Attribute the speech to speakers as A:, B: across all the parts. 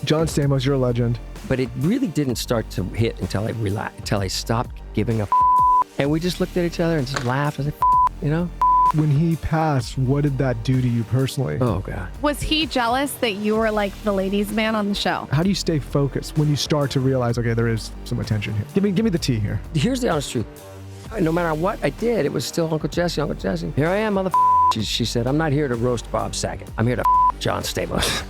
A: John Stamos, you're a legend.
B: But it really didn't start to hit until I stopped giving a and we just looked at each other and just laughed. I was like, you know?
A: When he passed, what did that do to you personally?
B: Oh, God.
C: Was he jealous that you were like the ladies' man on the show?
A: How do you stay focused when you start to realize, okay, there is some attention here? Give me the tea here.
B: Here's the honest truth. No matter what I did, it was still Uncle Jesse. Here I am, motherfucker. She said, I'm not here to roast Bob Saget. I'm here to John Stamos.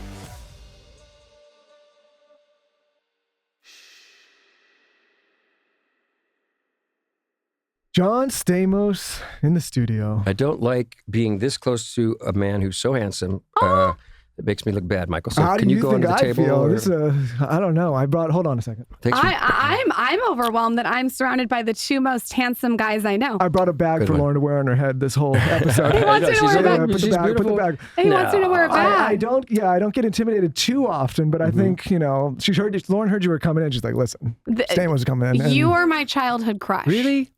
A: John Stamos in the studio.
B: I don't like being this close to a man who's so handsome. It makes me look bad, Michael. So
A: How
B: can
A: do
B: you go
A: think
B: under the
A: I
B: table?
A: feel?
B: Or...
A: This, I don't know. Hold on a second.
C: I'm overwhelmed that I'm surrounded by the two most handsome guys I know.
A: I brought a bag for Lauren to wear on her head this whole episode.
C: He wants me to wear a bag.
A: Put the bag.
C: He wants me to wear a bag.
A: I don't get intimidated too often, but I think, Lauren heard you were coming in. She's like, listen, Stamos was coming in.
C: You are my childhood crush.
B: Really?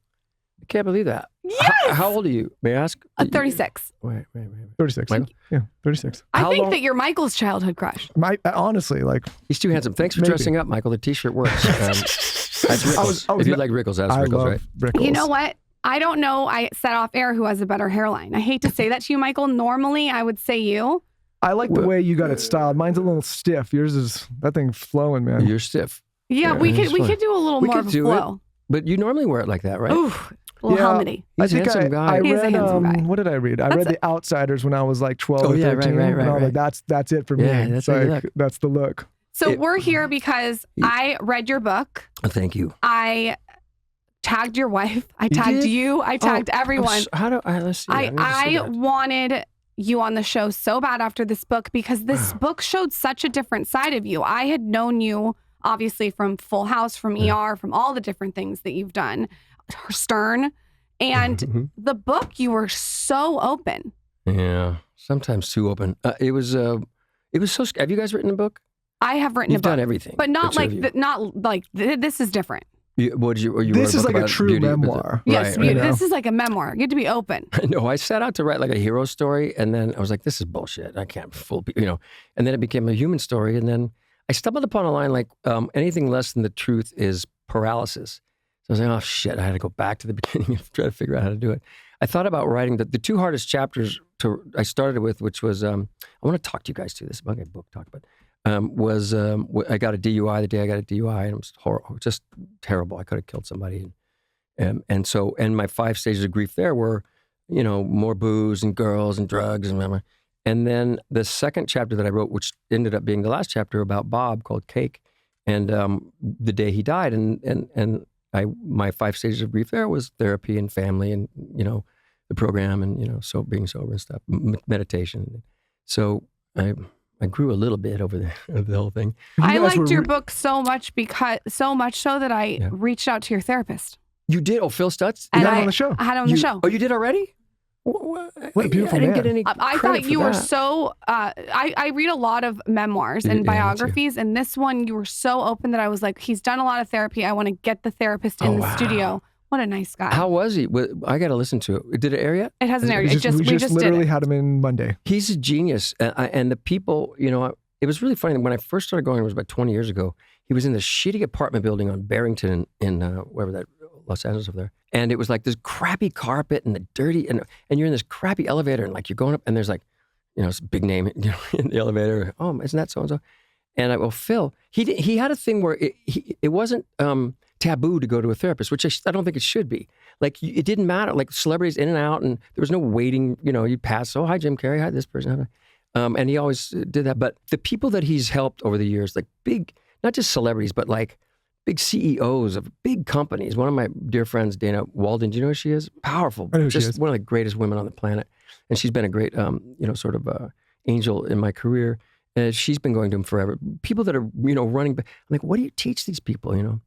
B: I can't believe that.
C: Yes!
B: How old are you? May I ask?
C: 36.
B: Wait.
A: 36. Yeah, 36.
C: I think that you're Michael's childhood crush.
A: Honestly, like...
B: He's too handsome. Thanks for dressing up, Michael. The t-shirt works. That's Rickles. If you like Rickles, that's Rickles, right?
A: Rickles.
C: You know what? I don't know. I said off air who has a better hairline. I hate to say that to you, Michael. Normally, I would say you.
A: I like the way you got it styled. Mine's a little stiff. Yours is, that thing flowing, man.
B: You're stiff.
C: Yeah, we could do a little more of a flow.
B: But you normally wear it like that, right?
C: Oof. A little helmety.
B: He's a handsome guy.
C: He's a handsome guy.
A: What did I read? I read The Outsiders when I was like 12 or 13.
B: Right.
A: Like, that's it for me.
B: Yeah, that's
A: that's the look.
C: So we're here because I read your book.
B: Oh, thank you.
C: I tagged your wife. I tagged you. I tagged everyone.
B: Let's see.
C: I wanted you on the show so bad after this book because this book showed such a different side of you. I had known you obviously from Full House, from ER, from all the different things that you've done. Stern, and the book, you were so open.
B: Yeah, sometimes too open. It was so. Have you guys written a book?
C: I have written
B: You've
C: a book.
B: done everything,
C: but not like this is different.
A: This is like a true memoir.
C: Yes, this is like a memoir. You have to be open.
B: No, I set out to write like a hero story, and then I was like, this is bullshit. I can't fool people, And then it became a human story, and then I stumbled upon a line like, anything less than the truth is paralysis. I was like, oh shit, I had to go back to the beginning and try to figure out how to do it. I thought about writing the two hardest chapters I started with, which was, I want to talk to you guys too, this is a book talk, but I got a DUI the day I got a DUI, and it was horrible, just terrible. I could have killed somebody. And my 5 stages of grief there were, more booze and girls and drugs and whatever. And then the second chapter that I wrote, which ended up being the last chapter about Bob, called Cake, and the day he died, and my 5 stages of grief there was therapy and family and, the program and, so being sober and stuff, meditation. So I grew a little bit over the whole thing.
C: I liked your book so much so much so that I reached out to your therapist.
B: You did? Oh, Phil Stutz?
A: You had him on the show.
C: I had him on the show.
B: Oh, you did already?
A: What a beautiful
B: I didn't
A: man.
B: get any
C: I thought you were so, I read a lot of memoirs and biographies, and this one you were so open that I was like, he's done a lot of therapy. I want to get the therapist in the studio. What a nice guy.
B: How was he? I got to listen to it. Did it air yet?
C: It hasn't aired.
A: We just literally had him in Monday.
B: He's a genius. And the people, it was really funny. When I first started going, it was about 20 years ago. He was in this shitty apartment building on Barrington in wherever that, Los Angeles over there. And it was like this crappy carpet and the dirty, and you're in this crappy elevator and like you're going up and there's like, it's a big name in the elevator. Oh, isn't that so-and-so? And Phil, he had a thing where it wasn't taboo to go to a therapist, which I don't think it should be. Like it didn't matter, like celebrities in and out, and there was no waiting, you pass, oh, hi, Jim Carrey, hi, this person. And he always did that. But the people that he's helped over the years, like big, not just celebrities, but like big CEOs of big companies. One of my dear friends, Dana Walden, do you know who she is? Powerful.
A: I know who
B: just
A: she is.
B: One of the greatest women on the planet. And she's been a great, sort of angel in my career. She's been going to him forever. People that are, running. I'm like, what do you teach these people,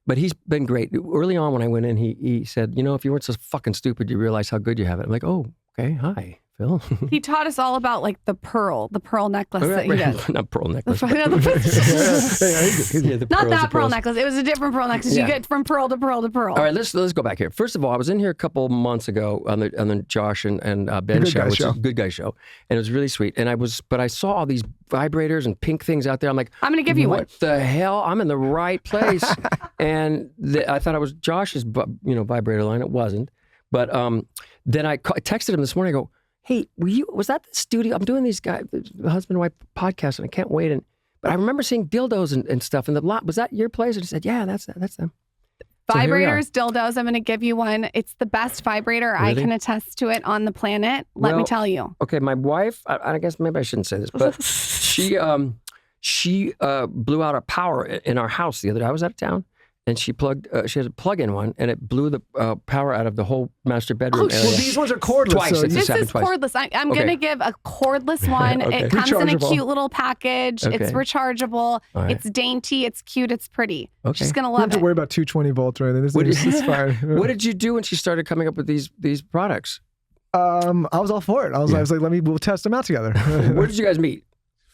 B: But he's been great. Early on when I went in, he said, if you weren't so fucking stupid, you realize how good you have it. I'm like, oh, okay, hi, Phil. Bill.
C: He taught us all about like the pearl necklace that he does.
B: Not pearl necklace.
C: Not that pearl necklace. It was a different pearl necklace. You get from pearl to pearl to pearl.
B: All right, let's go back here. First of all, I was in here a couple months ago on the Josh and Ben show, which is a Good Guy show, and it was really sweet. And I saw all these vibrators and pink things out there. I'm like, I'm
C: going to give you one.
B: What the hell? I'm in the right place. And I thought it was Josh's, vibrator line. It wasn't. But then I texted him this morning. I go, hey, was that the studio? I'm doing these guys, the husband and wife podcast, and I can't wait. But I remember seeing dildos and stuff in the lot. Was that your place? And he said, yeah, that's them.
C: Vibrators, dildos. I'm going to give you one. It's the best vibrator. Really? I can attest to it on the planet. Let me tell you.
B: Okay, my wife, I guess maybe I shouldn't say this, but she blew out our power in our house the other day. I was out of town. And she had a plug-in one, and it blew the power out of the whole master bedroom area.
A: Well, these ones are cordless.
B: Twice.
A: So
C: this is cordless. I'm going to give a cordless one. It comes in a cute little package. It's rechargeable. Right. It's dainty. It's cute. It's pretty. She's going to love it.
A: You don't have to worry about 220 volts or anything. This is fine.
B: What did you do when she started coming up with these products?
A: I was all for it. I was like, we'll test them out together.
B: Where did you guys meet?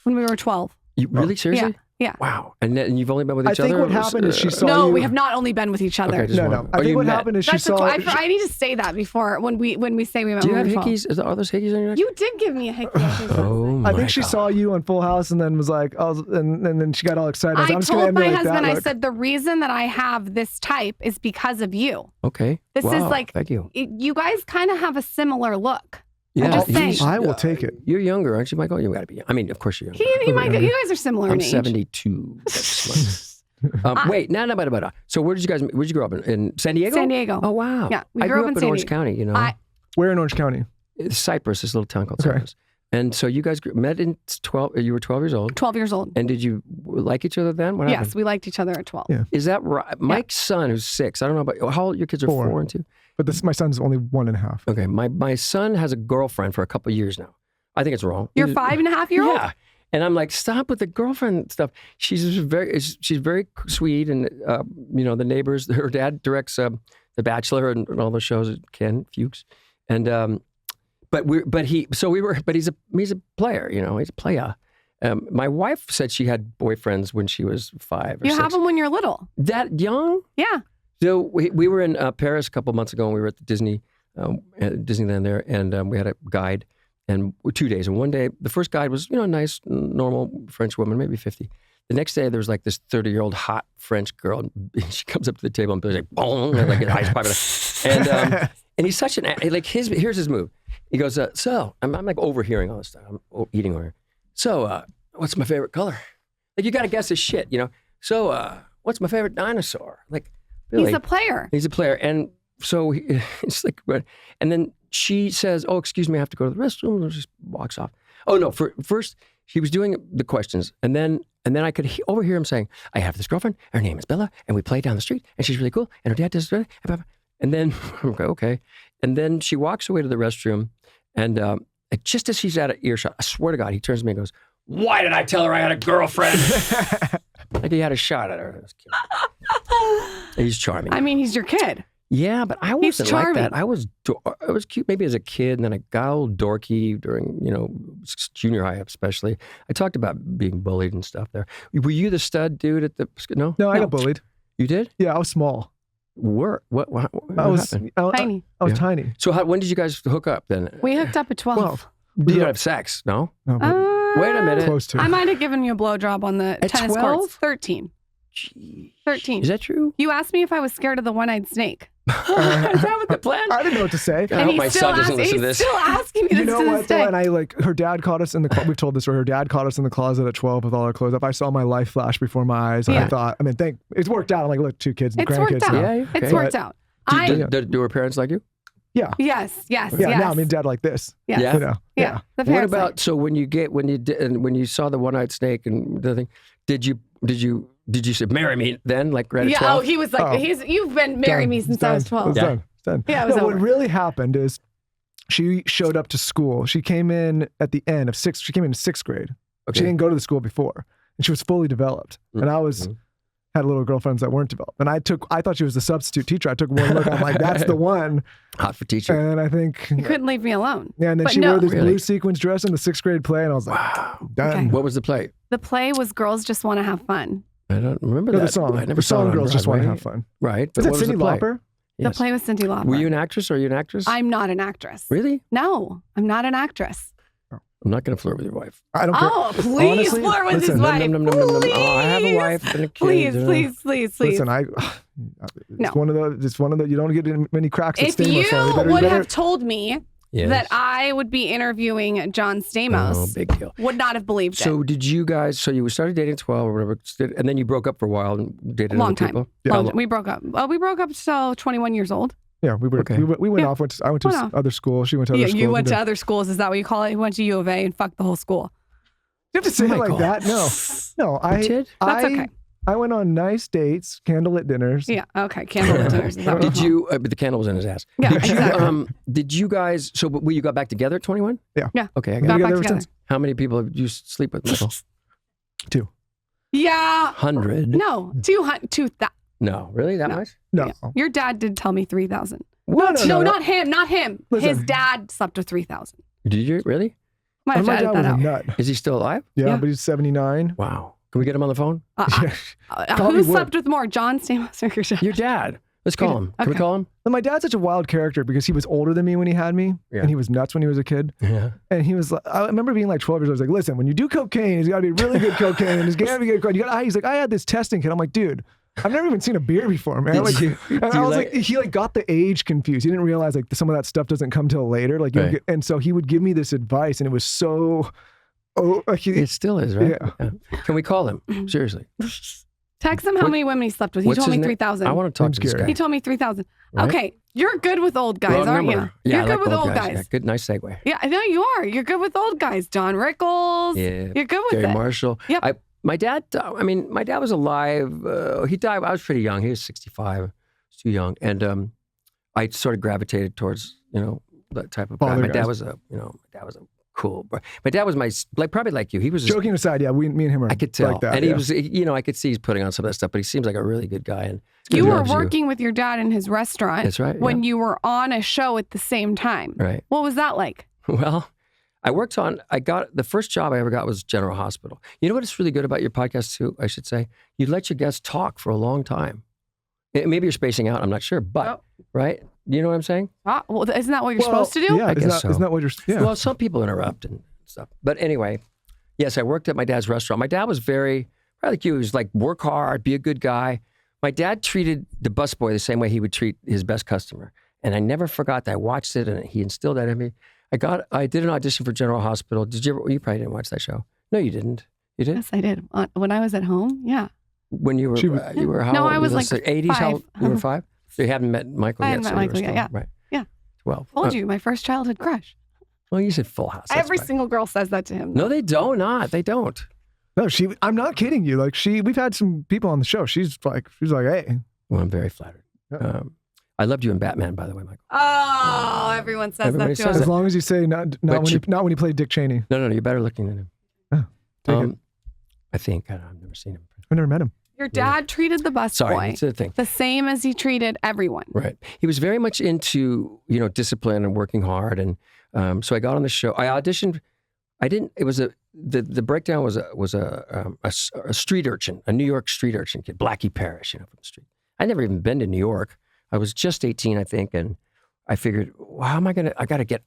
C: When we were 12.
B: You really? Seriously?
C: Yeah.
B: Wow. And you've only been with each other?
A: I think what happened is she saw you.
C: No, we have not only been with each other.
B: Okay,
A: no. I think what happened is she saw.
C: I need to say that before when we say we met.
B: Do you have hickeys? Are those hickeys on your neck?
C: You did give me a hickey.
B: I
A: think she saw you on Full House and then was like, and then she got all excited.
C: I told my husband, I said, the reason that I have this type is because of you.
B: Okay.
C: This is like,
B: thank you.
C: You guys kind of have a similar look.
B: Yeah,
A: I will take it.
B: You're younger, aren't you, Michael? You got to be. I mean, of course you're younger.
C: You guys are similar in age.
B: I'm 72. Wait, no. So where did you grow up in San Diego?
C: San Diego.
B: Oh wow.
C: Yeah,
B: I grew up in Orange County. You know.
A: Where in Orange County?
B: Cypress, this little town called Cypress. And so you guys met in 12. You were 12 years old.
C: 12 years old.
B: And did you like each other then? What happened?
C: Yes, we liked each other at 12.
A: Yeah.
B: Is that right? Mike's son, who's 6. I don't know about how old your kids are. 4 and 2.
A: But my son's only 1.5.
B: Okay, my son has a girlfriend for a couple of years now. I think it's wrong.
C: Your 5.5-year-old?
B: Yeah. And I'm like, stop with the girlfriend stuff. She's very sweet, and the neighbors. Her dad directs The Bachelor and all those shows. Ken Fuchs, and he's a player. You know, he's a player. My wife said she had boyfriends when she was 5 or 6.
C: You have them when you're little.
B: That young?
C: Yeah.
B: So we were in Paris a couple months ago, and we were at the Disneyland there, and we had a guide, and 2 days. And one day, the first guide was, nice, normal French woman, maybe 50. The next day, there was like this 30-year-old hot French girl, and she comes up to the table and goes like, boom, like an ice pipe. And he's such here's his move. He goes, so, I'm like overhearing all this stuff. I'm eating over here. So, what's my favorite color? Like, you got to guess his shit, So, what's my favorite dinosaur? Like, really?
C: He's a player.
B: He's a player. And so it's like, and then she says, oh, excuse me, I have to go to the restroom. And just walks off. Oh, no. First, he was doing the questions. And then I could overhear him saying, I have this girlfriend. Her name is Bella. And we play down the street. And she's really cool. And her dad does. And then, okay. And then she walks away to the restroom. And just as she's out of earshot, I swear to God, he turns to me and goes, why did I tell her I had a girlfriend? Like he had a shot at her. He's charming.
C: I mean, he's your kid.
B: Yeah, but I wasn't like that. I was cute maybe as a kid, and then I got a little dorky during, junior high especially. I talked about being bullied and stuff there. Were you the stud dude at the, no?
A: No, I got bullied.
B: You did?
A: Yeah, I was small.
B: What
A: I was
B: happened?
A: tiny. I was tiny.
B: So when did you guys hook up then?
C: We hooked up at 12.
B: Did you have sex? No? Wait a minute.
A: Close to.
C: I might have given you a blowjob on the tennis
B: 12?
C: courts. 13.
B: Jeez.
C: 13.
B: Is that true?
C: You asked me if I was scared of the one-eyed snake.
B: Is that what the plan?
A: I didn't know what to say.
B: I hope my son doesn't listen to this.
C: He's still asking me this to this day.
A: And her dad caught us in the we've told this story. Her dad caught us in the closet at 12 with all our clothes up. I saw my life flash before my eyes. And I thought, it's worked out. I'm like, look, 2 kids and grandkids.
C: Worked out.
A: Yeah,
B: okay.
C: It's worked out.
B: Do her parents like you?
A: Yeah.
C: Yes.
A: Yeah. Now dad like this.
C: Yes.
B: Yeah.
C: Yeah.
B: What about when you saw the one-eyed snake and the thing? Did you say marry me then? Like right at 12?
C: Oh, he was like, you've been marrying me since I was 12.
A: It's done. Yeah,
C: it was over.
A: What really happened is she showed up to school. She came in at the end of 6th. She came in 6th grade. Okay. She didn't go to the school before, and she was fully developed. And I was had little girlfriends that weren't developed. And I thought she was the substitute teacher. I took one look. I'm like, that's the one.
B: Hot for teacher.
A: And I think
C: You couldn't leave me alone.
A: Yeah, and then
C: But
A: she
C: no.
A: wore this
B: Really?
A: blue sequins dress in the 6th grade play, and I was like, done.
C: Okay.
B: What was the play?
C: The play was Girls Just Want to Have Fun.
B: I don't remember
A: No,
B: that.
A: the song.
B: I never
A: The
B: saw it
A: song
B: on
A: Girls Just Want to
B: Broadway.
A: Have Fun.
B: Right. But
A: Is that
B: what was
A: Cyndi
B: the play?
A: Lauper?
B: Yes.
C: The play was Cyndi Lauper.
B: Were you an actress? Are you an actress?
C: I'm not an actress.
B: Really?
C: No, I'm not an actress.
B: I'm not going to flirt with your wife.
A: I don't care.
C: Oh, please
A: Honestly,
C: flirt with
A: listen,
C: his wife.
B: Oh, I have a wife and a kid.
C: Please,
B: you know.
C: please.
A: Listen,
C: No.
A: it's one of the, you don't get many cracks at
C: If
A: Stamos.
C: you
A: so you
C: would
A: better-
C: have told me
B: Yes.
C: that I would be interviewing John Stamos,
B: Oh, big deal.
C: would not have believed
B: So
C: it.
B: did you guys? So you started dating at 12 or whatever, and then you broke up for a while and dated
C: Long
B: other
C: time.
B: people.
C: Long time. We broke up. We broke up till 21 years old.
A: Yeah, we were.
B: Okay.
A: We went
C: Yeah.
A: off. I went to
C: Went off.
A: other school. She went to other
C: Yeah,
A: school.
C: you went to other schools. Is that what you call it? You went to U of A and fucked the whole school.
A: You have to say
B: Oh
A: it
B: my
A: like
B: God.
A: that? No.
B: You did?
C: That's okay.
A: I went on nice dates, candlelit dinners.
C: Yeah. Okay. Candlelit dinners. Is that what
B: Did
C: you?
B: you? But the candle was in his ass.
C: Yeah,
B: Did you,
C: exactly.
B: did you guys? So, but you got back together at 21?
A: Yeah.
C: Yeah.
B: Okay. I
A: Been
B: got
C: Got
B: it.
C: back
A: ever
C: together.
A: since.
B: How many people did you sleep with, Michael?
A: 2.
C: Yeah.
B: 100?
C: No. 200.
B: No, really? That
C: No.
B: much?
A: No.
C: Yeah. Your dad did tell me 3,000.
B: What?
C: No, not him. Not him.
A: Listen.
C: His dad slept with 3,000.
B: Did you really?
C: Might have
A: My
C: to
A: dad
C: edit
A: was
C: that
A: a
C: out.
A: nut.
B: Is he still alive?
A: Yeah,
C: Yeah.
A: but he's 79.
B: Wow. Can we get him on the phone?
A: Yeah. Call me
C: Who
A: Wood.
C: slept with more, John Stamos or your dad?
B: Your dad. Let's call him. Can we
C: Okay.
B: call him?
A: And my dad's such a wild character because he was older than me when he had me,
B: Yeah.
A: and he was nuts when he was a kid.
B: Yeah.
A: And he was like, I remember being like 12 years old. I was like, listen, when you do cocaine, it's got to be really good cocaine. It's got to be good. He's like, I had this testing kit. I'm like, dude, I've never even seen a beer before, man.
B: Did
A: Like,
B: you-
A: and
B: do
A: I
B: you
A: was
B: like-
A: like, he like got the age confused. He didn't realize like some of that stuff doesn't come till later. Like, you
B: Right.
A: and so he would give me this advice, and it was so.
B: It still is, right?
A: Yeah.
B: Can we call him? Seriously.
C: Text him how
B: What-
C: many women he slept with. He
B: what's
C: told
B: his
C: me
B: name?
C: 3,000.
B: I want to talk
A: Name's
B: to this
A: Gary.
B: guy.
C: He told me 3,000.
B: Right?
C: Okay. You're good with old guys,
B: Wrong
C: aren't
B: number.
C: you?
B: Yeah,
C: You're
B: I
C: good
B: like
C: with old guys.
B: Yeah, good, nice segue.
C: Yeah, I know you are. You're good with old guys. John Rickles.
B: Yeah.
C: You're good with
B: Gary
C: it.
B: Marshall.
C: Yep.
B: My dad, my dad was alive. He died, I was pretty young. He was 65. I was too young. And I sort of gravitated towards, that type of guy.
A: Father
B: My
A: guys.
B: dad was a cool, my dad was probably like you. He was
A: Joking aside, yeah, me and him are
B: I could tell.
A: like that.
B: And
A: yeah.
B: he was, I could see he's putting on some of that stuff, but he seems like a really good guy. And
C: You
B: he
C: were
B: loves
C: working with your dad in his restaurant
B: That's right.
C: when you were on a show at the same time.
B: Right.
C: What was that like?
B: Well, the first job I ever got was General Hospital. You know what's really good about your podcast too, I should say? You let your guests talk for a long time. Maybe you're spacing out, I'm not sure, but, right? You know what I'm saying?
C: Well, isn't that what you're supposed to do?
A: Yeah,
B: I
A: isn't
B: guess
A: that, isn't
B: so.
A: that what you're? Yeah.
B: Well, some people interrupt and stuff. But anyway, yes, I worked at my dad's restaurant. My dad was probably like you. He was like, work hard, be a good guy. My dad treated the busboy the same way he would treat his best customer. And I never forgot that. I watched it and he instilled that in me. I did an audition for General Hospital. Did you ever? You probably didn't watch that show. No, you didn't. You did?
C: Yes, I did. When I was at home, yeah.
B: When you were, you were how
C: No,
B: old?
C: I was like
B: 80s? How old?
C: 5.
B: You were 5? So you hadn't met Michael
C: I
B: yet.
C: hadn't met
B: so you were
C: Michael yet,
B: still-
C: yeah.
B: Right.
C: Yeah.
B: 12.
C: Told you, my first childhood crush.
B: Well, you said Full House. That's
C: Every
B: right.
C: single girl says that to him.
B: No, they don't. They don't.
A: No, I'm not kidding you. Like we've had some people on the show. She's like, hey.
B: Well, I'm very flattered.
A: Yeah.
B: I loved you in Batman, by the way, Michael.
C: Oh, everyone says
B: Everybody
C: that to
B: says
C: us.
A: As long as you say not when you played Dick Cheney.
B: No, you're better looking than him.
A: Oh, take it.
B: I think. I've never seen him.
A: I've never met him.
C: Your dad treated the bus
B: Sorry,
C: boy
B: that's the thing.
C: the same as he treated everyone.
B: Right. He was very much into, discipline and working hard. And so I got on the show. I auditioned. It was the breakdown was a street urchin, a New York street urchin kid, Blackie Parrish, from the street. I'd never even been to New York. I was just 18, I think. And I figured, well, how am I I gotta get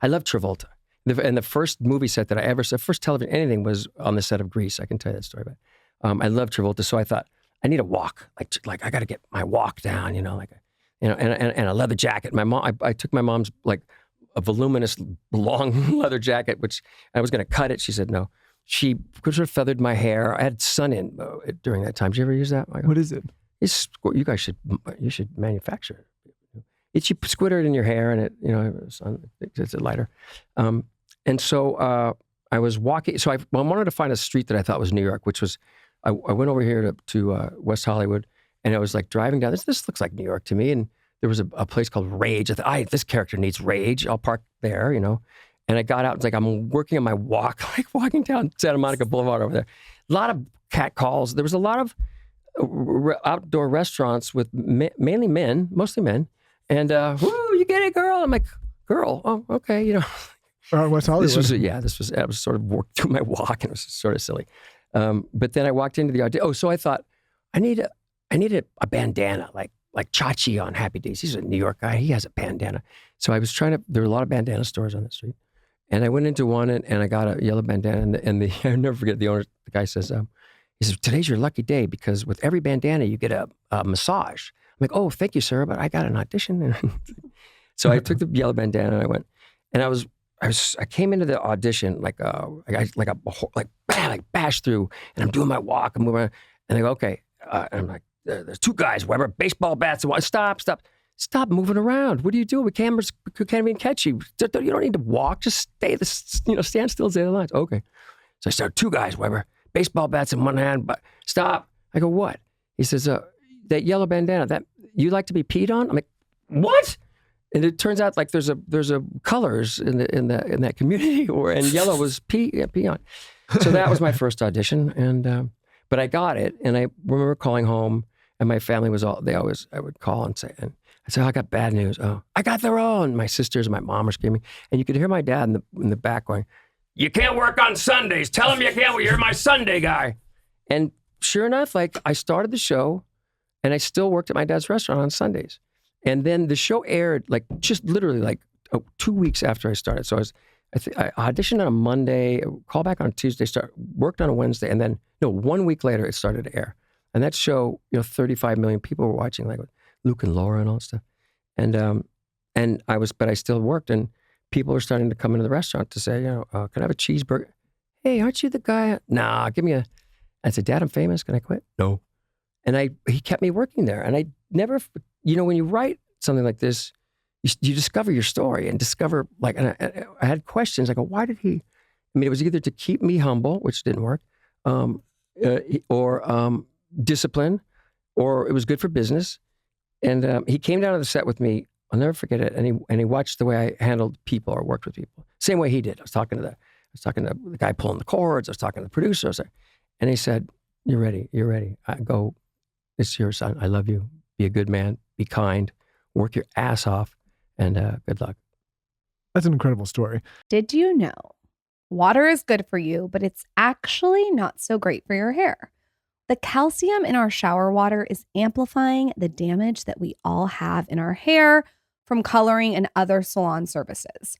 B: I love Travolta. And the first movie set that I ever saw, first television, anything was on the set of Grease. I can tell you that story. But I love Travolta. So I thought, I need a walk. Like I got to get my walk down, and a leather jacket. My mom, I took my mom's a voluminous long leather jacket, which I was going to cut it. She said no. She sort of feathered my hair. I had sun in during that time. Did you ever use that, Michael?
A: What is it?
B: You guys should manufacture it. You squitter it in your hair and it, sun, it's lighter. And so I was walking. So I wanted to find a street that I thought was New York, which was, I went over here to West Hollywood, and I was driving down. This looks like New York to me. And there was a place called Rage. I thought, this character needs rage. I'll park there, And I got out. It's I'm working on my walk, walking down Santa Monica Boulevard over there. A lot of cat calls. There was a lot of outdoor restaurants with mainly men, mostly men. And, woo, you get it, girl. I'm like, girl, oh, okay, you know.
A: West Hollywood.
B: I was sort of worked through my walk, and it was sort of silly. But then I walked into the audition. Oh, so I thought, I need a bandana, like Chachi on Happy Days. He's a New York guy. He has a bandana. So I was there were a lot of bandana stores on the street. And I went into one and I got a yellow bandana. And I'll never forget the guy says, he says, today's your lucky day because with every bandana, you get a massage. I'm like, oh, thank you, sir, but I got an audition. So I took the yellow bandana and I went, and I came into the audition like bashed through, and I'm doing my walk, I'm moving around, and they go, okay, and I'm like, there's two guys, Weber, baseball bats, and stop moving around. What are you doing? We can't even catch you. You don't need to walk. Just stand still and say the lines. Okay. So I start, two guys, Weber, baseball bats in one hand, but stop. I go, what? He says, that yellow bandana, that you like to be peed on? I'm like, what? And it turns out like there's a colors in that community, and yellow was pee on. So that was my first audition, and but I got it, and I remember calling home, and my family was I would call and say, and I said, oh, I got bad news. Oh, I got the role, and my sisters and my mom were screaming, and you could hear my dad in the back going, you can't work on Sundays. Tell him you can't. You're my Sunday guy. And sure enough, like I started the show, and I still worked at my dad's restaurant on Sundays. And then the show aired like just literally like 2 weeks after I started. So I auditioned on a Monday, called back on a Tuesday, worked on a Wednesday, and then 1 week later it started to air. And that show, 35 million people were watching, like with Luke and Laura and all that stuff. But I still worked, and people were starting to come into the restaurant to say, can I have a cheeseburger? Hey, aren't you the guy? Nah, give me I said, Dad, I'm famous. Can I quit? No. And he kept me working there, and I never. When you write something like this, you discover your story and discover, like, and I had questions. I go, why did he? I mean, it was either to keep me humble, which didn't work, or discipline, or it was good for business. And he came down to the set with me. I'll never forget it. And he watched the way I handled people or worked with people. Same way he did. I was talking to the guy pulling the cords. I was talking to the producer. And he said, "You're ready. You're ready." I go, "It's your son. I love you. Be a good man. Be kind. Work your ass off. And good luck."
A: That's an incredible story.
D: Did you know water is good for you, but it's actually not so great for your hair? The calcium in our shower water is amplifying the damage that we all have in our hair from coloring and other salon services.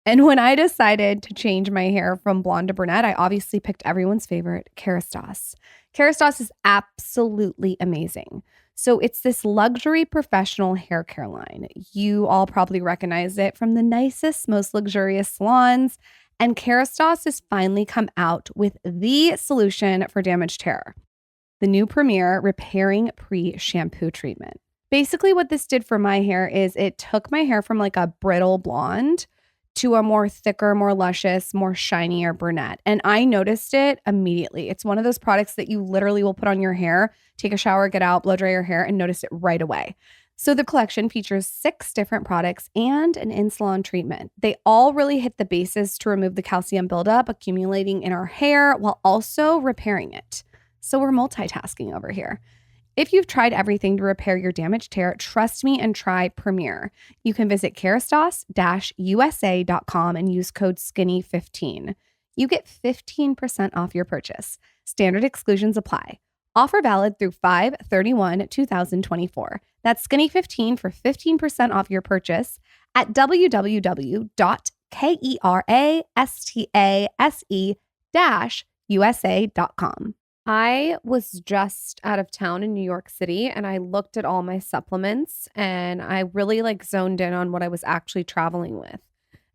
D: And when I decided to change my hair from blonde to brunette, I obviously picked everyone's favorite, Kerastase. Kerastase is absolutely amazing. So it's this luxury professional hair care line. You all probably recognize it from the nicest, most luxurious salons. And Kerastase has finally come out with the solution for damaged hair, the new Premier Repairing Pre-Shampoo Treatment. Basically, what this did for my hair is it took my hair from like a brittle blonde to a more thicker, more luscious, more shinier brunette. And I noticed it immediately. It's one of those products that you literally will put on your hair, take a shower, get out, blow dry your hair, and notice it right away. So the collection features 6 different products and an in-salon treatment. They all really hit the bases to remove the calcium buildup accumulating in our hair while also repairing it. So we're multitasking over here. If you've tried everything to repair your damaged hair, trust me and try Premier. You can visit Kerastase-USA.com and use code SKINNY15. You get 15% off your purchase. Standard exclusions apply. Offer valid through 5/31/2024. That's SKINNY15 for 15% off your purchase at www.kerastase-USA.com. I was just out of town in New York City and I looked at all my supplements and I really zoned in on what I was actually traveling with.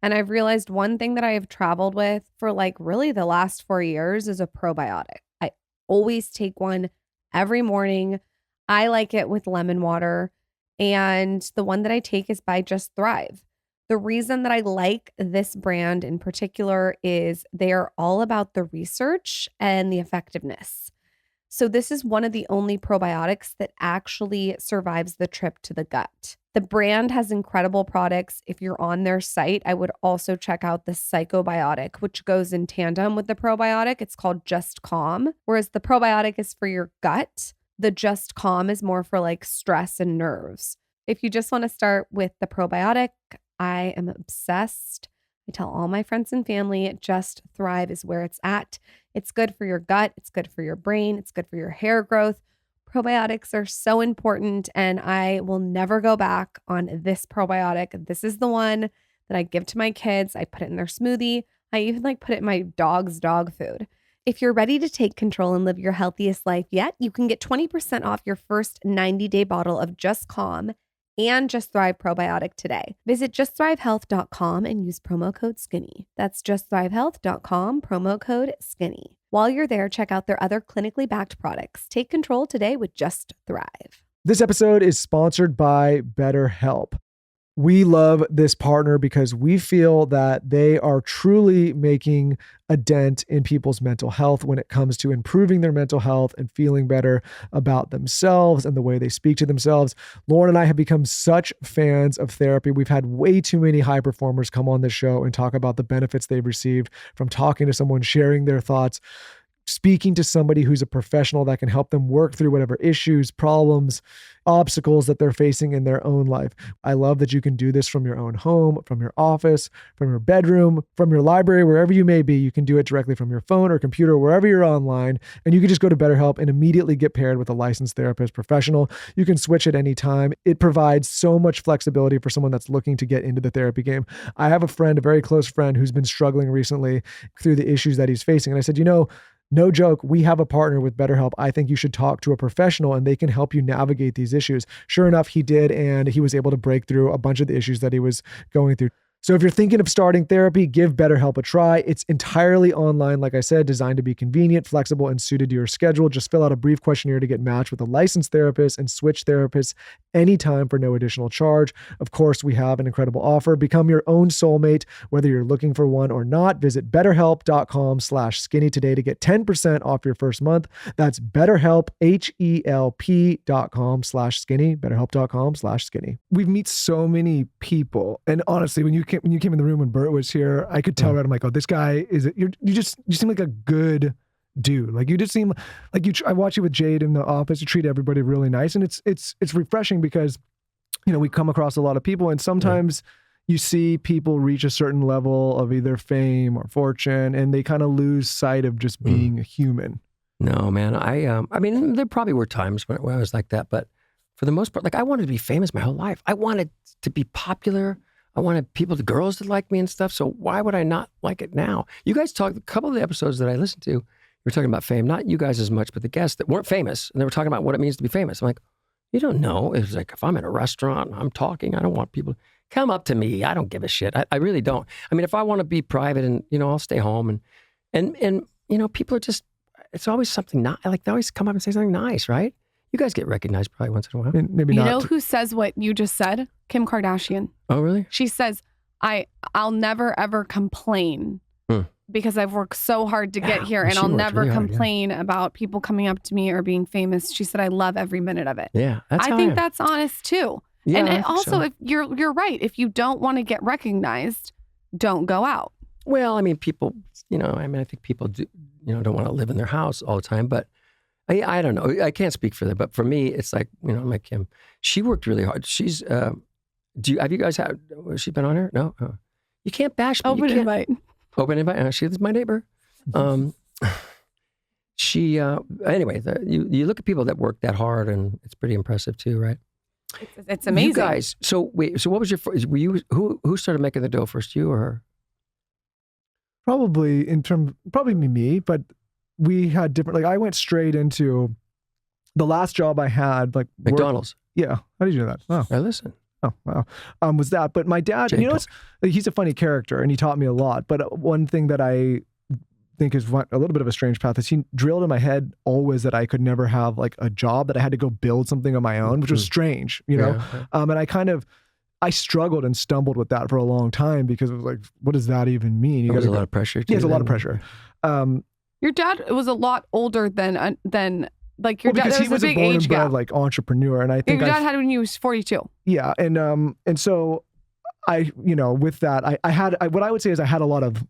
D: And I've realized one thing that I have traveled with for really the last 4 years is a probiotic. I always take one every morning. I like it with lemon water. And the one that I take is by Just Thrive. The reason that I like this brand in particular is they are all about the research and the effectiveness. So this is one of the only probiotics that actually survives the trip to the gut. The brand has incredible products. If you're on their site, I would also check out the Psychobiotic, which goes in tandem with the probiotic. It's called Just Calm, whereas the probiotic is for your gut. The Just Calm is more for like stress and nerves. If you just want to start with the probiotic, I am obsessed. I tell all my friends and family, Just Thrive is where it's at. It's good for your gut. It's good for your brain. It's good for your hair growth. Probiotics are so important, and I will never go back on this probiotic. This is the one that I give to my kids. I put it in their smoothie. I even like put it in my dog's dog food. If you're ready to take control and live your healthiest life yet, you can get 20% off your first 90-day bottle of Just Calm and Just Thrive probiotic today. Visit justthrivehealth.com and use promo code SKINNY. That's justthrivehealth.com, promo code SKINNY. While you're there, check out their other clinically backed products. Take control today with Just Thrive.
A: This episode is sponsored by BetterHelp. We love this partner because we feel that they are truly making a dent in people's mental health when it comes to improving their mental health and feeling better about themselves and the way they speak to themselves. Lauren and I have become such fans of therapy. We've had way too many high performers come on this show and talk about the benefits they've received from talking to someone, sharing their thoughts, speaking to somebody who's a professional that can help them work through whatever issues, problems, obstacles that they're facing in their own life. I love that you can do this from your own home, from your office, from your bedroom, from your library, wherever you may be. You can do it directly from your phone or computer, wherever you're online. And you can just go to BetterHelp and immediately get paired with a licensed therapist professional. You can switch at any time. It provides so much flexibility for someone that's looking to get into the therapy game. I have a friend, a very close friend, who's been struggling recently through the issues that he's facing. And I said, no joke, we have a partner with BetterHelp. I think you should talk to a professional and they can help you navigate these issues. Sure enough, he did, and he was able to break through a bunch of the issues that he was going through. So if you're thinking of starting therapy, give BetterHelp a try. It's entirely online, like I said, designed to be convenient, flexible, and suited to your schedule. Just fill out a brief questionnaire to get matched with a licensed therapist and switch therapists anytime for no additional charge. Of course, we have an incredible offer. Become your own soulmate, whether you're looking for one or not. Visit betterhelp.com/skinny today to get 10% off your first month. That's BetterHelp, HELP.com/skinny, betterhelp.com/skinny. We've met so many people, and honestly, when you came in the room when Bert was here, I could tell right. I'm like, oh, this guy is it. You seem like a good dude. Like you just seem like you. I watch you with Jade in the office. You treat everybody really nice, and it's refreshing because, we come across a lot of people, and sometimes you see people reach a certain level of either fame or fortune, and they kind of lose sight of just being a human. No, man. I mean, there probably were times when I was like that, but for the most part, like I wanted to be famous my whole life. I wanted to be popular. I wanted the girls to like me and stuff. So why would I not like it now? You guys talked, a couple of the episodes that I listened to, you were talking about fame, not you guys as much, but the guests that weren't famous. And they were talking about what it means to be famous. I'm like, you don't know. It was like, if I'm in a restaurant and I'm talking, I don't want people to come up to me. I don't give a shit. I really don't. I mean, if I want to be private and, I'll stay home and people are just, it's always something not like they always come up and say something nice, right? You guys get recognized probably once in a while. Maybe not.
C: You know who says what you just said? Kim Kardashian.
B: Oh, really?
C: She says, I'll never ever complain because I've worked so hard to get here, and I'll never complain about people coming up to me or being famous. She said, I love every minute of it.
B: Yeah.
C: I think that's honest too.
B: Yeah,
C: and also, if you're right, if you don't want to get recognized, don't go out.
B: Well, I mean, people, I think people do, don't want to live in their house all the time, but I don't know. I can't speak for them, but for me, it's like, like Kim. She worked really hard. She's, have you guys had, has she been on here? No? You can't bash me.
C: Open invite.
B: Open invite. She's my neighbor. Anyway, you look at people that work that hard and it's pretty impressive too, right?
C: It's amazing.
B: You guys, so what was your first, who started making the dough first, you or her?
A: Probably me, but we had different, like I went straight into the last job I had, like
B: McDonald's.
A: Yeah. How did you know that? Oh,
B: I listen.
A: Oh, wow. Was that, but my dad, he's a funny character and he taught me a lot. But one thing that I think is a little bit of a strange path is he drilled in my head always that I could never have like a job, that I had to go build something on my own, which was strange,
B: Yeah.
A: And I struggled and stumbled with that for a long time because it was like, what does that even mean?
B: There was a lot of pressure.
A: Yeah, it's a lot of pressure.
C: Your dad was a lot older than like your dad.
A: Because he was a born and bred like entrepreneur, and I think
C: your dad had when he was 42.
A: Yeah, and so I, with that, I had what I would say is I had a lot of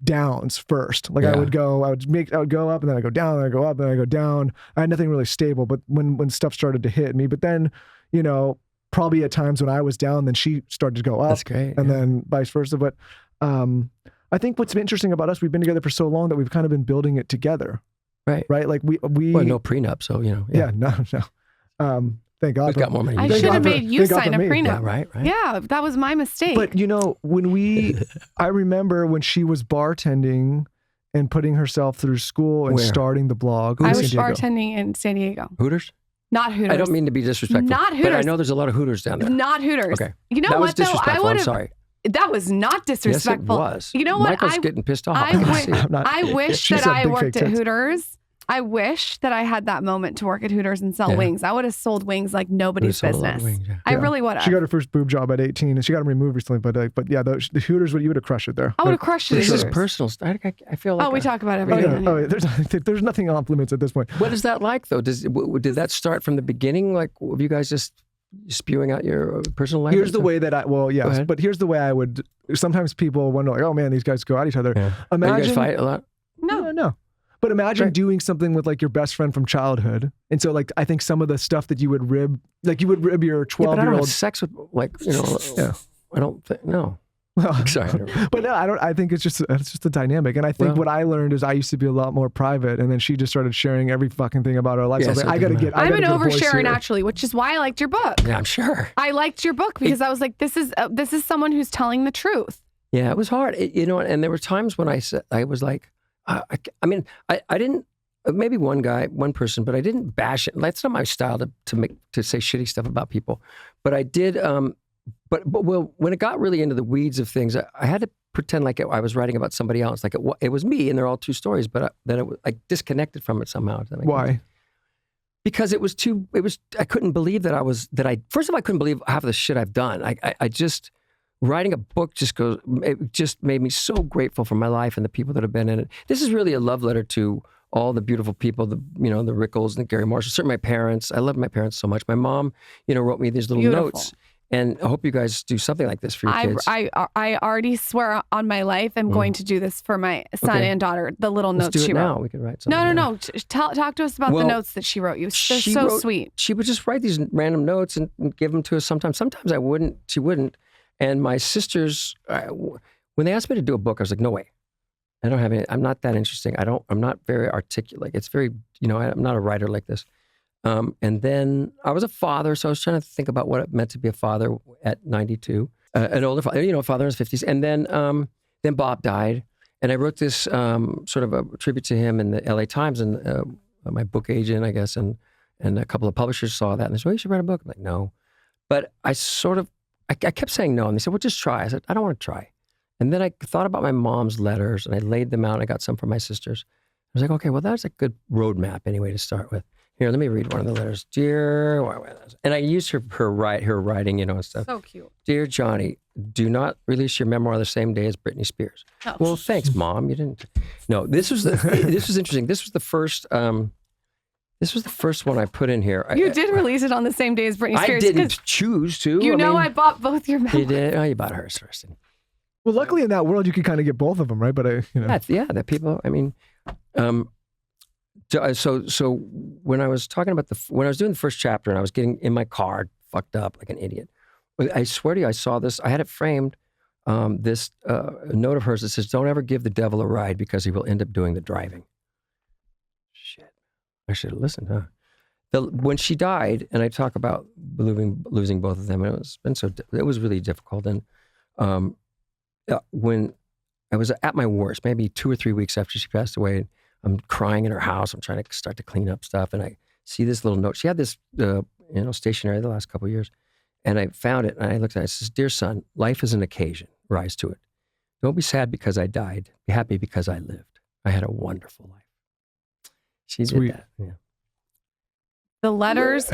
A: downs first. Like I would go up and then I go down, and I go up, and then I go down. I had nothing really stable, but when stuff started to hit me, but then, you know, probably at times when I was down, then she started to go up.
B: That's great.
A: And then vice versa. But I think what's interesting about us, we've been together for so long that we've kind of been building it together.
B: Right.
A: Right. Like we
B: well, no prenup. So, you know.
A: Yeah, no. Thank God.
B: We've got more money.
C: I should have made you sign a prenup.
B: Yeah, right.
C: Yeah, that was my mistake.
A: But you know, I remember when she was bartending and putting herself through school and starting the blog.
C: I was bartending in San Diego.
B: Hooters?
C: Not Hooters.
B: I don't mean to be disrespectful.
C: Not Hooters.
B: But I know there's a lot of Hooters down there.
C: Not Hooters.
B: Okay.
C: You know
B: that
C: what,
B: was disrespectful.
C: though?
B: I'm sorry.
C: That was not disrespectful.
B: Yes, it was.
C: You know what?
B: Michael's getting pissed off.
C: I wish that I worked at
A: tits.
C: Hooters. I wish that I had that moment to work at Hooters and sell wings. I would have sold wings like nobody's business.
B: Wings,
C: I really would have.
A: She got her first boob job at 18, and she got them removed recently. But yeah, the Hooters, you would have crushed it there.
C: I would have crushed it.
B: This is
C: Hooters.
B: personal. I feel like.
C: We talk about everything.
A: There's nothing off limits at this point.
B: What is that like, though? Did that start from the beginning? Like, have you guys just spewing out your personal life?
A: Here's the way that but here's the way I would. Sometimes people wonder, like, oh man, these guys go at each other.
B: Yeah.
A: Imagine,
B: you guys fight a lot?
A: No. But imagine doing something with like your best friend from childhood. And so like, I think some of the stuff that you would rib your 12-year-old.
B: But I don't have sex with I don't think, no. Sorry.
A: But no, I think it's just a dynamic. And I think what I learned is I used to be a lot more private, and then she just started sharing every fucking thing about our life. So I got to get.
C: I'm an oversharer naturally, which is why I liked your book.
B: Yeah, I'm sure.
C: I liked your book because I was like, this is someone who's telling the truth.
B: Yeah, it was hard. And there were times when I was like, I mean, I didn't. Maybe one person, but I didn't bash it. That's not my style to say shitty stuff about people. But I did. But when it got really into the weeds of things, I had to pretend like I was writing about somebody else, like it was me, and they're all two stories. But then I disconnected from it somehow.
A: Why?
B: Because it was too. I couldn't believe first of all, I couldn't believe half of the shit I've done. I just writing a book it just made me so grateful for my life and the people that have been in it. This is really a love letter to all the beautiful people, the Rickles and the Gary Marshall. Certainly my parents. I love my parents so much. My mom, wrote me these little notes. And I hope you guys do something like this for your kids.
C: I already swear on my life I'm going to do this for my son and daughter, the little notes she wrote.
B: Now. We could write something.
C: No. Talk to us about the notes that she wrote you. They're so sweet.
B: She would just write these random notes and give them to us sometimes. Sometimes I wouldn't. She wouldn't. And my sisters, when they asked me to do a book, I was like, no way. I don't have any. I'm not that interesting. I'm not very articulate. It's very, I'm not a writer like this. And then I was a father, so I was trying to think about what it meant to be a father at 92, an older father, father in his 50s. And then Bob died, and I wrote this sort of a tribute to him in the LA Times, and my book agent, I guess, and a couple of publishers saw that, and they said, well, you should write a book. I'm like, no. But I kept saying no, and they said, well, just try. I said, I don't want to try. And then I thought about my mom's letters, and I laid them out, and I got some from my sisters. I was like, okay, well, that's a good roadmap anyway to start with. Here, let me read one of the letters. Dear, and I used her writing, and stuff.
C: So cute. Dear
B: Johnny, do not release your memoir the same day as Britney Spears. Oh. Well, thanks, Mom. You didn't. No, this was interesting. This was the first. This was the first one I put in here.
C: You did release it on the same day as Britney Spears.
B: I didn't choose to.
C: I bought both your memoirs.
B: You did. Oh, you bought hers first.
A: Well, luckily in that world, you could kind of get both of them, right? But
B: the people. I mean. So when I was talking about when I was doing the first chapter and I was getting in my car, fucked up like an idiot, I swear to you, I saw this. I had it framed. This note of hers that says, "Don't ever give the devil a ride because he will end up doing the driving." Shit, I should have listened, huh? When she died, and I talk about losing both of them, and it was really difficult. And when I was at my worst, maybe 2 or 3 weeks after she passed away. I'm crying in her house. I'm trying to start to clean up stuff. And I see this little note. She had this, stationery the last couple of years. And I found it and I looked at it. It says, "Dear son, life is an occasion. Rise to it. Don't be sad because I died. Be happy because I lived. I had a wonderful life." She did that. Yeah.
C: The letters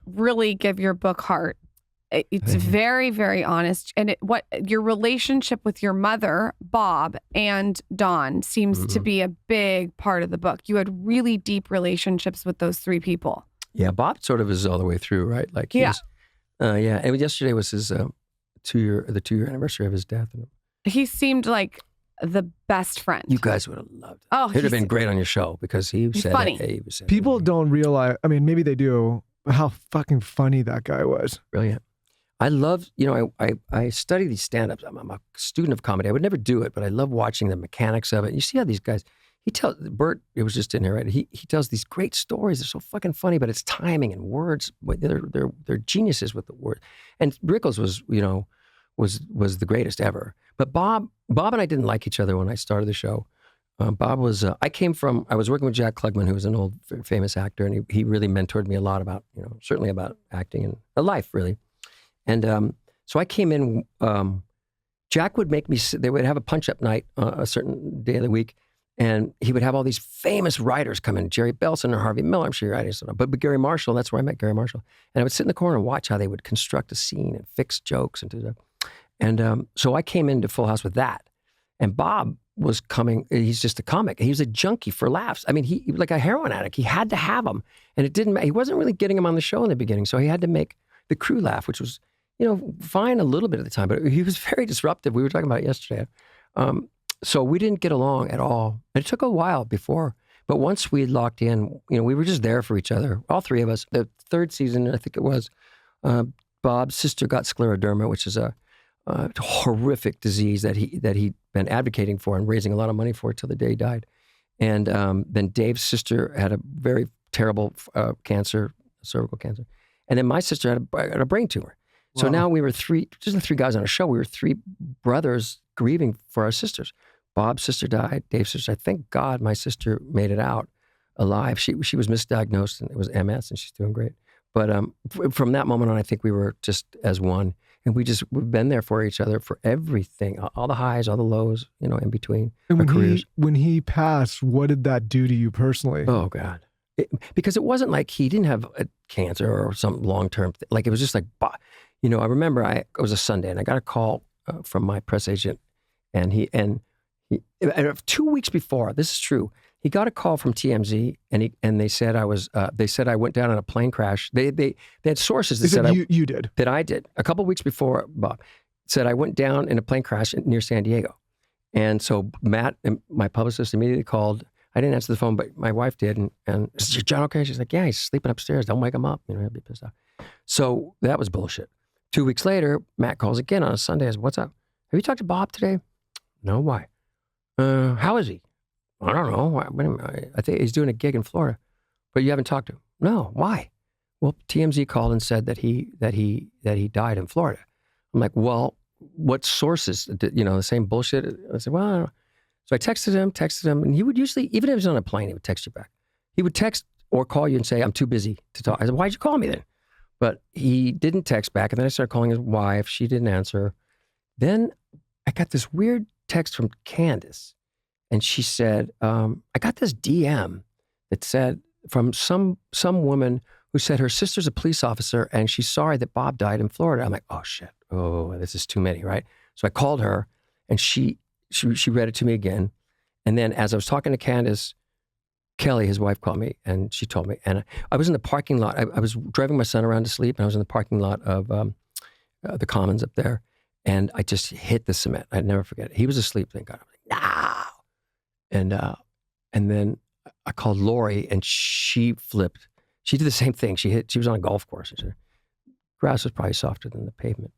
C: really give your book heart. It's very, very honest. And what your relationship with your mother, Bob, and Dawn seems to be a big part of the book. You had really deep relationships with those three people.
B: Yeah, Bob sort of is all the way through, right? Like, yeah. And yesterday was his the 2-year anniversary of his death.
C: He seemed like the best friend.
B: You guys would have loved it.
C: Oh,
B: He'd have been great on your show because he said
C: funny.
B: It. He said
A: People
B: it.
A: don't realize, I mean, maybe they do, how fucking funny that guy was.
B: Brilliant. I love, I study these stand-ups. I'm a student of comedy. I would never do it, but I love watching the mechanics of it. You see how these guys, Bert, it was just in here, right? He tells these great stories. They're so fucking funny, but it's timing and words. They're geniuses with the word. And Rickles was the greatest ever. But Bob and I didn't like each other when I started the show. Bob was, I was working with Jack Klugman, who was an old famous actor, and he really mentored me a lot about, certainly about acting and life, really. And so I came in, Jack would make me, they would have a punch-up night a certain day of the week, and he would have all these famous writers come in, Jerry Belson or Harvey Miller, I'm sure you're writing something, but Gary Marshall, that's where I met Gary Marshall. And I would sit in the corner and watch how they would construct a scene and fix jokes and do that. And so I came into Full House with that. And Bob was coming, he's just a comic. He was a junkie for laughs. I mean, he was like a heroin addict. He had to have them. And it didn't matter. He wasn't really getting them on the show in the beginning. So he had to make the crew laugh, which was, fine a little bit at the time, but he was very disruptive. We were talking about it yesterday. So we didn't get along at all. It took a while before, but once we locked in, we were just there for each other, all three of us. The third season, I think it was, Bob's sister got scleroderma, which is a horrific disease that he'd been advocating for and raising a lot of money for till the day he died. And then Dave's sister had a very terrible cancer, cervical cancer. And then my sister had a brain tumor. So now we were just the three guys on a show. We were three brothers grieving for our sisters. Bob's sister died. Dave's sister, thank God my sister made it out alive. She was misdiagnosed and it was MS and she's doing great. But from that moment on, I think we were just as one. And we've been there for each other for everything, all the highs, all the lows, in between our careers.
A: When he passed, what did that do to you personally?
B: Oh, God. Because it wasn't like he didn't have a cancer or some long-term thing. Like it was just like, I remember it was a Sunday and I got a call from my press agent and he 2 weeks before, this is true, he got a call from TMZ and they said I went down in a plane crash. They had sources that said
A: you did.
B: That I did. A couple of weeks before, Bob said I went down in a plane crash near San Diego. And so Matt, my publicist, immediately called. I didn't answer the phone, but my wife did. And is John okay? She's like, yeah, he's sleeping upstairs. Don't wake him up. He'll be pissed off. So that was bullshit. 2 weeks later, Matt calls again on a Sunday. I said, what's up? Have you talked to Bob today? No, why? How is he? I don't know. I think he's doing a gig in Florida. But you haven't talked to him? No, why? Well, TMZ called and said that he died in Florida. I'm like, well, what sources? The same bullshit? I said, well, I don't know. So I texted him, and he would usually, even if he was on a plane, he would text you back. He would text or call you and say, I'm too busy to talk. I said, why'd you call me then? But he didn't text back. And then I started calling his wife. She didn't answer. Then I got this weird text from Candace. And she said, I got this DM that said from some woman who said her sister's a police officer and she's sorry that Bob died in Florida. I'm like, oh shit. Oh, this is too many, right? So I called her and she read it to me again. And then as I was talking to Candace, Kelly, his wife, called me and she told me. And I was in the parking lot. I was driving my son around to sleep and I was in the parking lot of the Commons up there. And I just hit the cement. I'd never forget it. He was asleep, thank God. I'm like, no. And then I called Lori and she flipped. She did the same thing. She was on a golf course. Grass was probably softer than the pavement.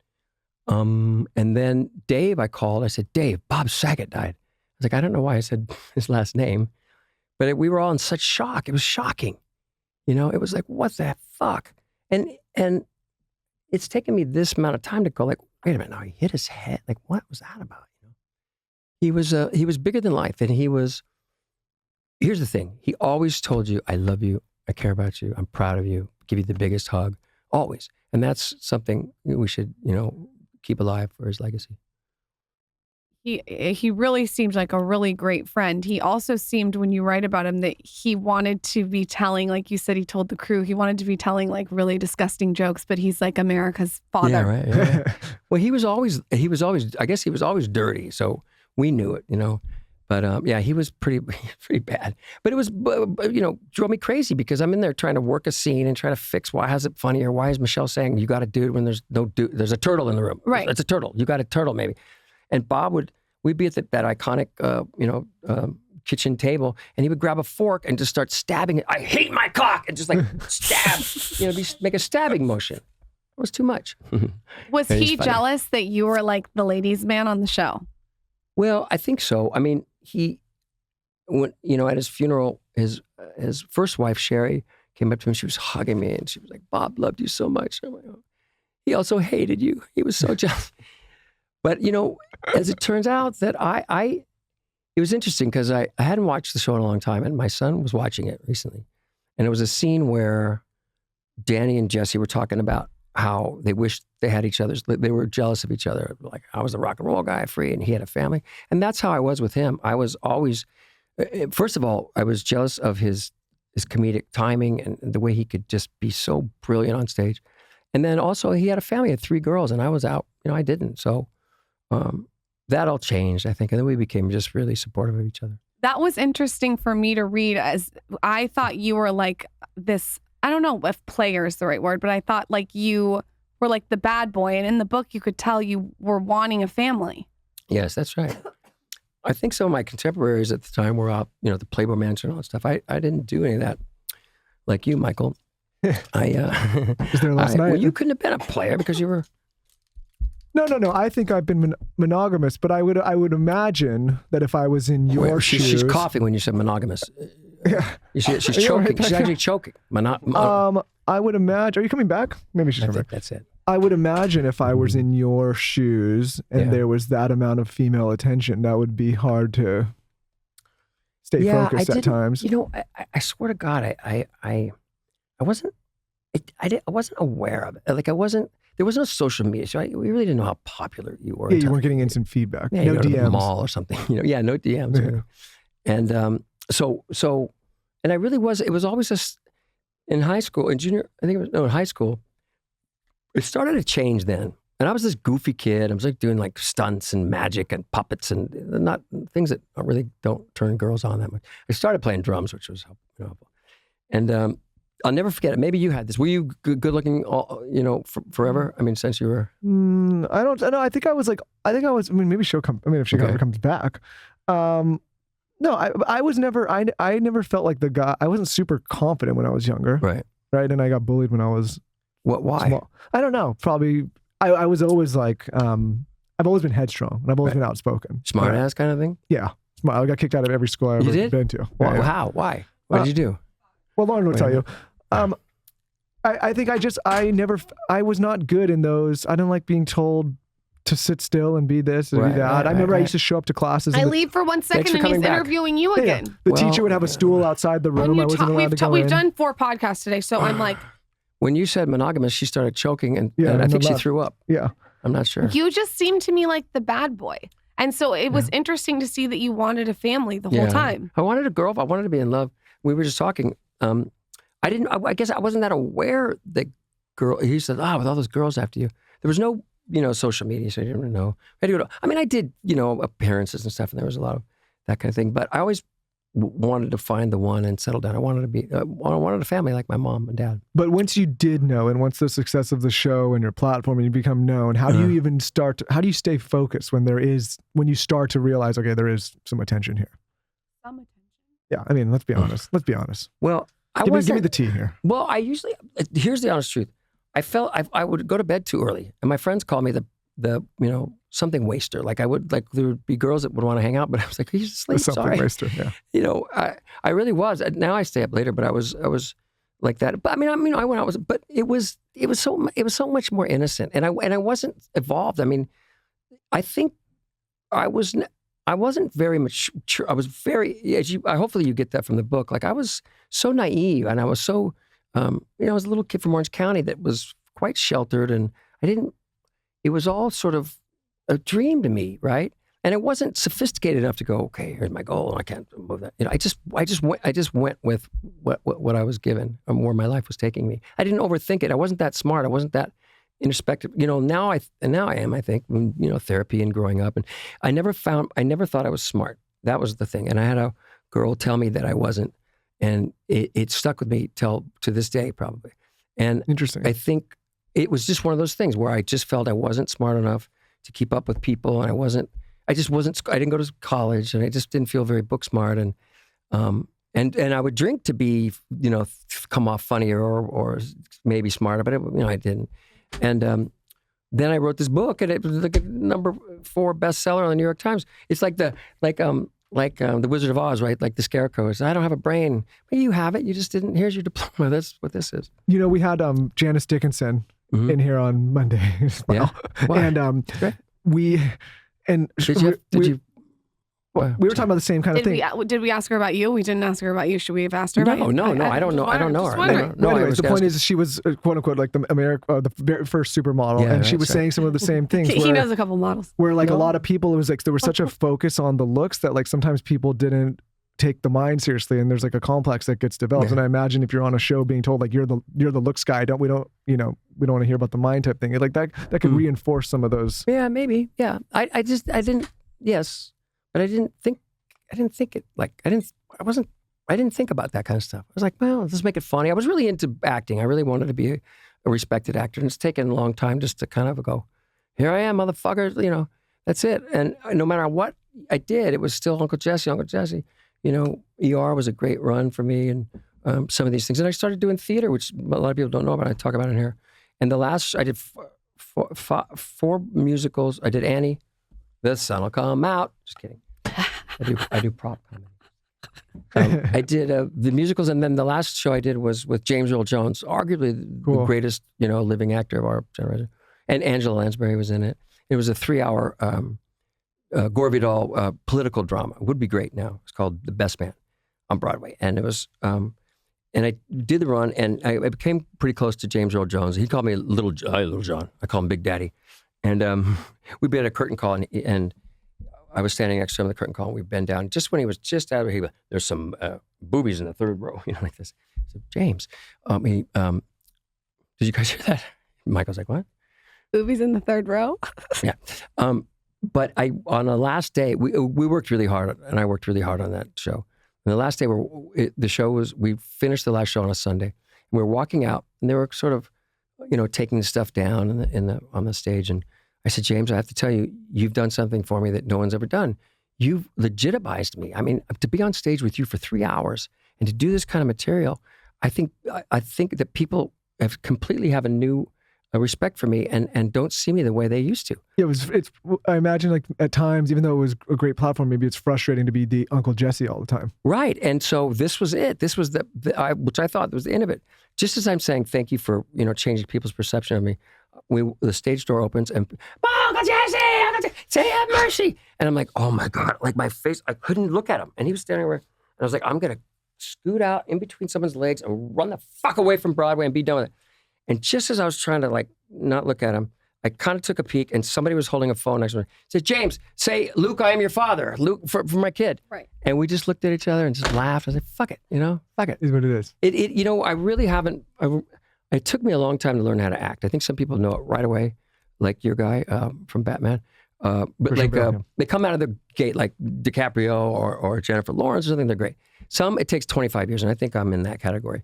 B: And then Dave, I called. I said, Dave, Bob Saget died. I was like, I don't know why I said his last name, but we were all in such shock. It was shocking. It was like, what the fuck? And it's taken me this amount of time to go like, wait a minute, now he hit his head. Like, what was that about? He was bigger than life. And here's the thing. He always told you, I love you. I care about you. I'm proud of you. Give you the biggest hug. Always. And that's something we should, keep alive for his legacy.
C: He really seemed like a really great friend. He also seemed, when you write about him, that he wanted to be telling, like you said, he told the crew, he wanted to be telling like really disgusting jokes, but he's like America's father.
B: Yeah, right. Yeah. Well, he was always, I guess he was always dirty. So we knew it, But yeah, he was pretty bad. But it was, drove me crazy because I'm in there trying to work a scene and trying to fix why is it funny or why is Michelle saying you got a dude when there's no dude, there's a turtle in the room.
C: Right.
B: It's a turtle. You got a turtle maybe. And Bob would we'd be at that iconic, kitchen table, and he would grab a fork and just start stabbing it. I hate my cock, and just like stab, make a stabbing motion. It was too much.
C: Was he jealous that you were like the ladies' man on the show?
B: Well, I think so. I mean, at his funeral, his first wife, Sherry, came up to him. She was hugging me, and she was like, "Bob loved you so much." I'm like, "Oh." He also hated you. He was so jealous. But, as it turns out that it was interesting because I hadn't watched the show in a long time, and my son was watching it recently. And it was a scene where Danny and Jesse were talking about how they wished they had they were jealous of each other. Like, I was the rock and roll guy, free, and he had a family. And that's how I was with him. I was always, first of all, I was jealous of his comedic timing and the way he could just be so brilliant on stage. And then also he had a family, he had 3 girls, and I was out, I didn't. So that all changed, I think. And then we became just really supportive of each other.
C: That was interesting for me to read, as I thought you were like this, I don't know if player is the right word, but I thought like you were like the bad boy. And in the book, you could tell you were wanting a family.
B: Yes, that's right. I think some of my contemporaries at the time were out, the Playboy Mansion and all that stuff. I didn't do any of that like you, Michael.
A: Was there last night?
B: Well, you couldn't have been a player because you were...
A: No. I think I've been monogamous, but I would imagine that if I was in your shoes...
B: She's coughing when you said monogamous.
A: Yeah.
B: She's choking. She's actually choking.
A: I would imagine... Are you coming back? Maybe she's coming back.
B: That's it.
A: I would imagine if I was in your shoes and there was that amount of female attention, that would be hard to stay focused at times.
B: I swear to God, I wasn't aware of it. Like there was no social media, so we really didn't know how popular you were.
A: Yeah, you weren't getting instant feedback.
B: Yeah,
A: no
B: you go to the
A: DMs.
B: mall or something. No DMs.
A: Yeah.
B: And and I really was. It was always just in high school, in high school. It started to change then, and I was this goofy kid. I was like doing like stunts and magic and puppets and not things that really don't turn girls on that much. I started playing drums, which was helpful, and I'll never forget it. Maybe you had this. Were you good looking, forever? I mean, since you were...
A: I don't know. I think I was. I mean, maybe she'll come. I mean, if she ever comes back. No, I was never, I never felt like the guy. I wasn't super confident when I was younger.
B: Right.
A: And I got bullied when I was...
B: Why?
A: Small. I don't know. Probably, I was always like, I've always been headstrong and I've always been outspoken.
B: Smart ass kind of thing?
A: Yeah. I got kicked out of every school I've ever been to.
B: Well,
A: yeah.
B: How? Why? What did you do?
A: Well, Lauren will tell you. I think I was not good in those. I didn't like being told to sit still and be this and be that. I remember I used to show up to classes.
C: I leave for 1 second and he's interviewing you again.
A: Yeah. The teacher would have a stool outside the room. I wasn't allowed to go in.
C: We've done 4 podcasts today, so I'm like...
B: When you said monogamous, she started choking and I think she threw up.
A: Yeah.
B: I'm not sure.
C: You just seemed to me like the bad boy. And so it was interesting to see that you wanted a family the whole time.
B: I wanted a girl. I wanted to be in love. We were just talking. I guess I wasn't that aware that he said, with all those girls after you. There was no, social media, so I didn't know. I did, appearances and stuff, and there was a lot of that kind of thing. But I always wanted to find the one and settle down. I wanted a family like my mom and dad.
A: But once you did know, and once the success of the show and your platform and you become known, how do you even how do you stay focused when you start to realize, okay, there is some attention here?
C: Some attention?
A: Yeah, I mean, let's be honest.
B: Well,
A: give me the tea here.
B: Well, here's the honest truth. I felt I would go to bed too early, and my friends called me the something waster. Like there would be girls that would want to hang out, but I was like, he's asleep.
A: Something waster. Yeah.
B: I really was. Now I stay up later, but I was like that. But I mean, I went out but it was so much more innocent, and I wasn't evolved. I mean, I think I wasn't very mature. I was very. Hopefully you get that from the book. Like I was so naive, and I was so. I was a little kid from Orange County that was quite sheltered, and it was all sort of a dream to me, right? And it wasn't sophisticated enough to go, okay, here's my goal, and I can't move that. I just went with what I was given, and where my life was taking me. I didn't overthink it. I wasn't that smart. I wasn't that introspective. Now I am. I think, therapy and growing up, and I never thought I was smart. That was the thing. And I had a girl tell me that I wasn't, and it stuck with me to this day, probably. And
A: interesting.
B: I think it was just one of those things where I just felt I wasn't smart enough to keep up with people, and I just wasn't. I didn't go to college, and I just didn't feel very book smart. And I would drink to be, come off funnier or maybe smarter, but I didn't. And then I wrote this book, and it was like a number 4 bestseller on the New York Times. It's like the Wizard of Oz, right? Like the Scarecrow. I don't have a brain. Well, you have it. You just didn't. Here's your diploma. That's what this is.
A: We had Janice Dickinson in here on Monday as well.
B: Yeah. Why?
A: And
B: Great.
A: we were talking about the same kind of thing.
C: Did we ask her about you? We didn't ask her about you. Should we have asked her about you?
B: No. I don't know. I don't know her. No,
A: anyways, the point is, she was quote unquote like the very first supermodel, and she was saying some of the same things.
C: He knows a couple models.
A: Where like a lot of people, it was like there was such a focus on the looks that like sometimes people didn't take the mind seriously, and there's like a complex that gets developed. And I imagine if you're on a show being told like you're the looks guy, we don't want to hear about the mind type thing. Like that could reinforce some of those.
B: Yeah, maybe. Yeah, I didn't. Yes, but I didn't think it like I didn't think about that kind of stuff. I was like, well, let's make it funny. I was really into acting. I really wanted to be a respected actor, and it's taken a long time just to kind of go, here I am, motherfucker. That's it. And no matter what I did, it was still Uncle Jesse. ER was a great run for me, and some of these things. And I started doing theater, which a lot of people don't know about. I talk about it in here. And the last, I did 4 musicals. I did Annie, The Sun Will Come Out. Just kidding. I do prop comedy. I did the musicals, and then the last show I did was with James Earl Jones, arguably the greatest, living actor of our generation. And Angela Lansbury was in it. It was a 3-hour Gore Vidal political drama. It would be great now. It's called The Best Man on Broadway. And it was, and I did the run, and I became pretty close to James Earl Jones. He called me Little John. I call him Big Daddy. And we'd be at a curtain call, and I was standing next to him at the curtain call, and we'd bend down. Just when he was just out of it, there's some boobies in the 3rd row, like this. I said, James, did you guys hear that? Michael's like, what?
C: Boobies in the 3rd row?
B: Yeah. But on the last day, we worked really hard, and I worked really hard on that show. And the last day, we finished the last show on a Sunday, and we were walking out, and they were sort of, taking the stuff down on the stage. And I said, James, I have to tell you, you've done something for me that no one's ever done. You've legitimized me. I mean, to be on stage with you for 3 hours and to do this kind of material, I think that people completely have a new respect for me and don't see me the way they used to.
A: Yeah, I imagine like at times, even though it was a great platform, maybe it's frustrating to be the Uncle Jesse all the time.
B: Right. And so this was it. This was which I thought was the end of it. Just as I'm saying, thank you for, changing people's perception of me. The stage door opens and, Uncle Jesse, say have mercy. And I'm like, oh my God, like my face, I couldn't look at him. And he was standing there, and I was like, I'm going to scoot out in between someone's legs and run the fuck away from Broadway and be done with it. And just as I was trying to like not look at him, I kind of took a peek, and somebody was holding a phone next to me. Said, James, say, Luke, I am your father. Luke, for my kid.
C: Right.
B: And we just looked at each other and just laughed. I said, fuck it, fuck it.
A: Is what it is.
B: I really haven't, it took me a long time to learn how to act. I think some people know it right away, like your guy from Batman. But they come out of the gate like DiCaprio or Jennifer Lawrence or something, they're great. Some, it takes 25 years, and I think I'm in that category.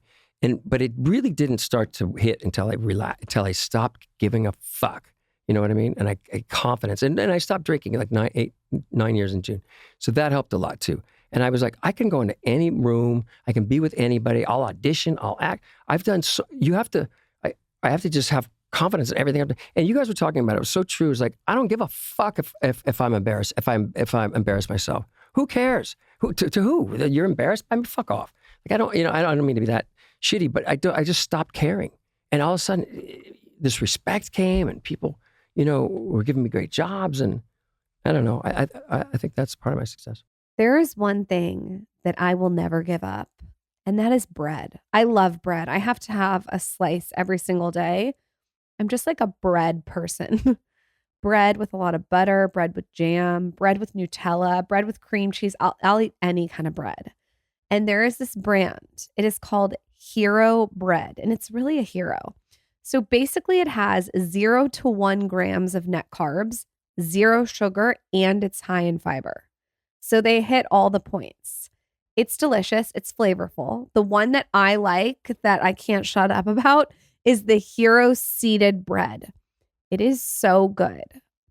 B: But it really didn't start to hit until I stopped giving a fuck. You know what I mean? And I confidence. And I stopped drinking like 9 years in June. So that helped a lot too. And I was like, I can go into any room. I can be with anybody. I'll audition. I'll act. I've done so. I have to just have confidence in everything I've done. And you guys were talking about it. It was so true. It's like, I don't give a fuck if I'm embarrassed, if I'm embarrassed myself. Who cares? To who? You're embarrassed? I mean, fuck off. Like, I don't mean to be that shitty, but I just stopped caring. And all of a sudden, this respect came, and people, were giving me great jobs. And I don't know. I think that's part of my success.
D: There is one thing that I will never give up, and that is bread. I love bread. I have to have a slice every single day. I'm just like a bread person. Bread with a lot of butter, bread with jam, bread with Nutella, bread with cream cheese. I'll eat any kind of bread. And there is this brand. It is called Hero Bread, and it's really a hero. So basically it has 0 to 1 grams of net carbs, 0 sugar, and it's high in fiber. So they hit all the points. It's delicious. It's flavorful. The one that I like that I can't shut up about is the Hero Seeded Bread. It is so good.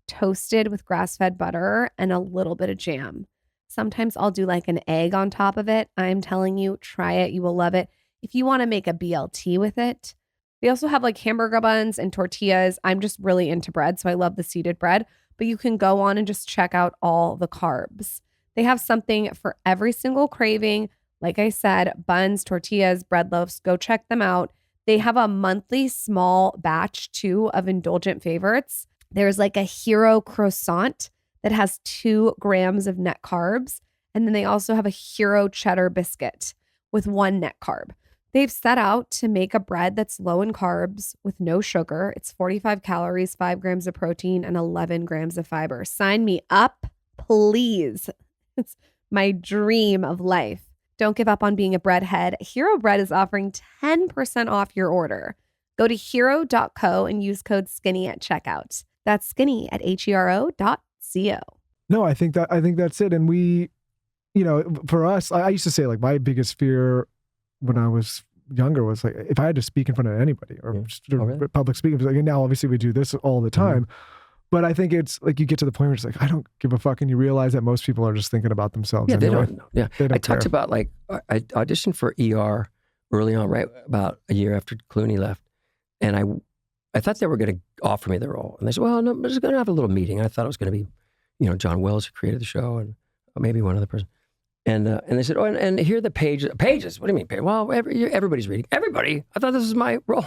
D: toasted with grass-fed butter and a little bit of jam. Sometimes I'll do like an egg on top of it. I'm telling you, try it. You will love it. If you want to make a BLT with it. They also have like hamburger buns and tortillas. I'm just really into bread, so I love the seeded bread. But you can go on and just check out all the carbs. They have something for every single craving. Like I said, buns, tortillas, bread loaves, go check them out. They have a monthly small batch too of indulgent favorites. There's like a hero croissant that has 2 grams of net carbs. And then they also have a hero cheddar biscuit with 1 net carb. They've set out to make a bread that's low in carbs with no sugar. It's 45 calories, 5 grams of protein, and 11 grams of fiber. Sign me up, please. It's my dream of life. Don't give up on being a breadhead. Hero Bread is offering 10% off your order. Go to hero.co and use code SKINNY at checkout. That's skinny at hero.co.
A: No, I think that's it. And we, for us, I used to say like my biggest fear when I was younger was like if I had to speak in front of anybody or just public speaking. Like, now obviously we do this all the time, but I think it's like you get to the point where it's like I don't give a fuck, and you realize that most people are just thinking about themselves.
B: Yeah,
A: anyway.
B: they don't know. Yeah,
A: They don't
B: I talked
A: care.
B: about like I auditioned for ER early on, right about a year after Clooney left, and I thought they were going to offer me the role, and they said, "Well, no, we're just going to have a little meeting." I thought it was going to be, John Wells who created the show, and maybe one other person. And they said, "Oh, and here are the pages." Pages? What do you mean? Pages? Well, everybody's reading. Everybody. I thought this was my role.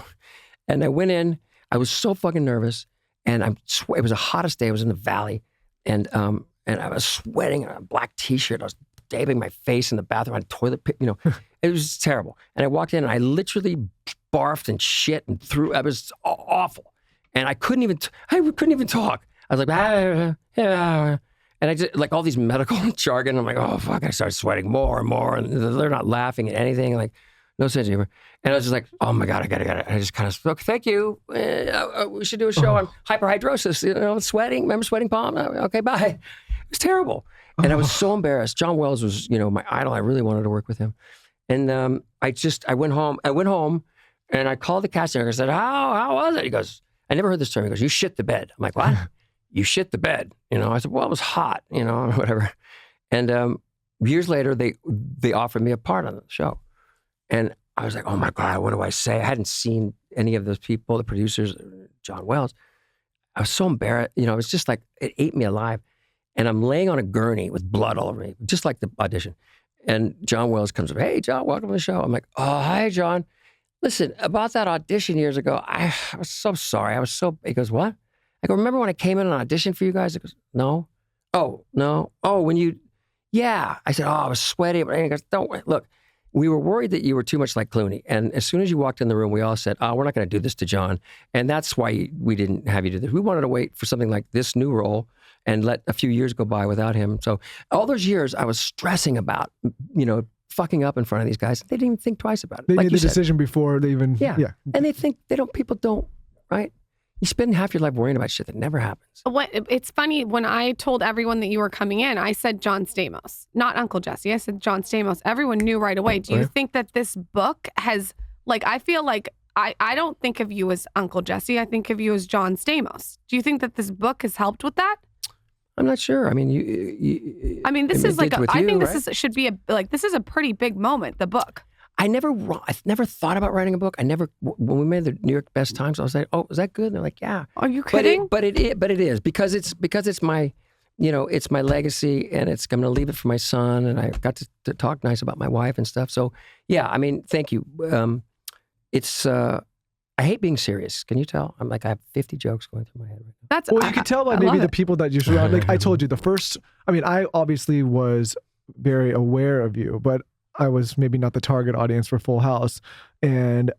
B: And I went in. I was so fucking nervous, and it was the hottest day. I was in the valley, and I was sweating. A black T-shirt. I was dabbing my face in the bathroom. I had toilet. It was just terrible. And I walked in, and I literally barfed and shit and threw. It was awful, and I couldn't even talk. I was like, yeah. And I just, like all these medical jargon, I'm like, oh, fuck. I started sweating more and more. And they're not laughing at anything. Like, no sense of humor. And I was just like, oh my God, I got it. And I just kind of spoke, thank you. We should do a show on hyperhidrosis, sweating. Remember sweating palm? Okay, bye. It was terrible. And I was so embarrassed. John Wells was, my idol. I really wanted to work with him. And I went home and I called the casting director. I said, how was it? He goes, I never heard this term. He goes, you shit the bed. I'm like, what? You shit the bed. I said, well, it was hot, whatever. And years later, they offered me a part on the show. And I was like, oh my God, what do I say? I hadn't seen any of those people, the producers, John Wells. I was so embarrassed. It was just like, it ate me alive. And I'm laying on a gurney with blood all over me, just like the audition. And John Wells comes up, hey, John, welcome to the show. I'm like, oh, hi, John. Listen, about that audition years ago, I was so sorry. He goes, what? I go, remember when I came in and auditioned for you guys? He goes, no. Oh, no. Oh, yeah. I said, oh, I was sweaty. But he goes, don't, look, we were worried that you were too much like Clooney. And as soon as you walked in the room, we all said, oh, we're not going to do this to John. And that's why we didn't have you do this. We wanted to wait for something like this new role and let a few years go by without him. So all those years I was stressing about, fucking up in front of these guys. They didn't even think twice about it.
A: They
B: like
A: made the decision before they even,
B: yeah. And people don't, right? You spend half your life worrying about shit that never happens.
C: It's funny, when I told everyone that you were coming in, I said John Stamos, not Uncle Jesse. I said John Stamos. Everyone knew right away. Do you think that this book has, I feel like I don't think of you as Uncle Jesse. I think of you as John Stamos. Do you think that this book has helped with that?
B: I'm not sure. I mean,
C: this is like, I think this should be this is a pretty big moment, the book.
B: I never thought about writing a book. When we made the New York Best Times, I was like, "Oh, is that good?" And they're like, "Yeah."
C: Are you kidding?
B: But it is because it's my, it's my legacy, and I'm going to leave it for my son, and I got to talk nice about my wife and stuff. So yeah, I mean, thank you. I hate being serious. Can you tell? I have 50 jokes going through my head right now.
A: Well, you can tell by maybe the people that you surround. Like I told you, I obviously was very aware of you, but I was maybe not the target audience for Full House. And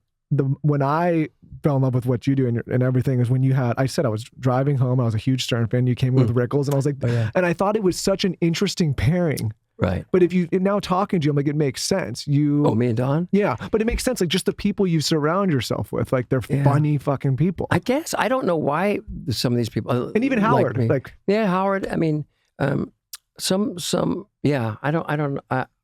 A: when I fell in love with what you do and everything is when I said I was driving home. I was a huge Stern fan. You came in with Rickles, and I was like, and I thought it was such an interesting pairing.
B: Right.
A: But now talking to you, I'm like, it makes sense.
B: Me and Don?
A: Yeah. But it makes sense. Like just the people you surround yourself with, like they're funny fucking people.
B: I guess. I don't know why some of these people.
A: And even Howard.
B: Howard. I mean,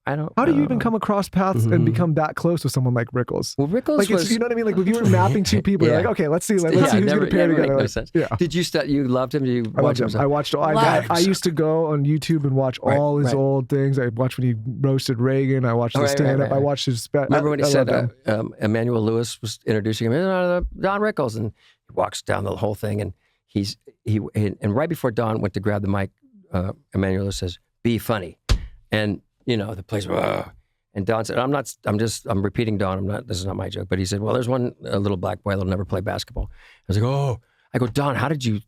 B: I I don't.
A: How do you even come across paths and become that close with someone like Rickles?
B: Well, Rickles
A: Like,
B: was.
A: you know what I mean? Like, if you were mapping two people, you're like, okay, let's see who's going to pair
B: never
A: together.
B: make no
A: Like,
B: sense.
A: yeah.
B: Did you you loved him? Did you
A: I
B: watch
A: loved
B: him?
A: him. I watched. I used to go on YouTube and watch all his old things. I watched when he roasted Reagan. I watched his stand up. I watched his.
B: Remember when he said Emmanuel Lewis was introducing him, Don Rickles, and he walks down the whole thing, and and right before Don went to grab the mic, Emmanuel Lewis says, "Be funny," and the place. And Don said, I'm repeating Don. This is not my joke. But he said, well, there's one little black boy that'll never play basketball. I was like, oh. I go, Don, how did you,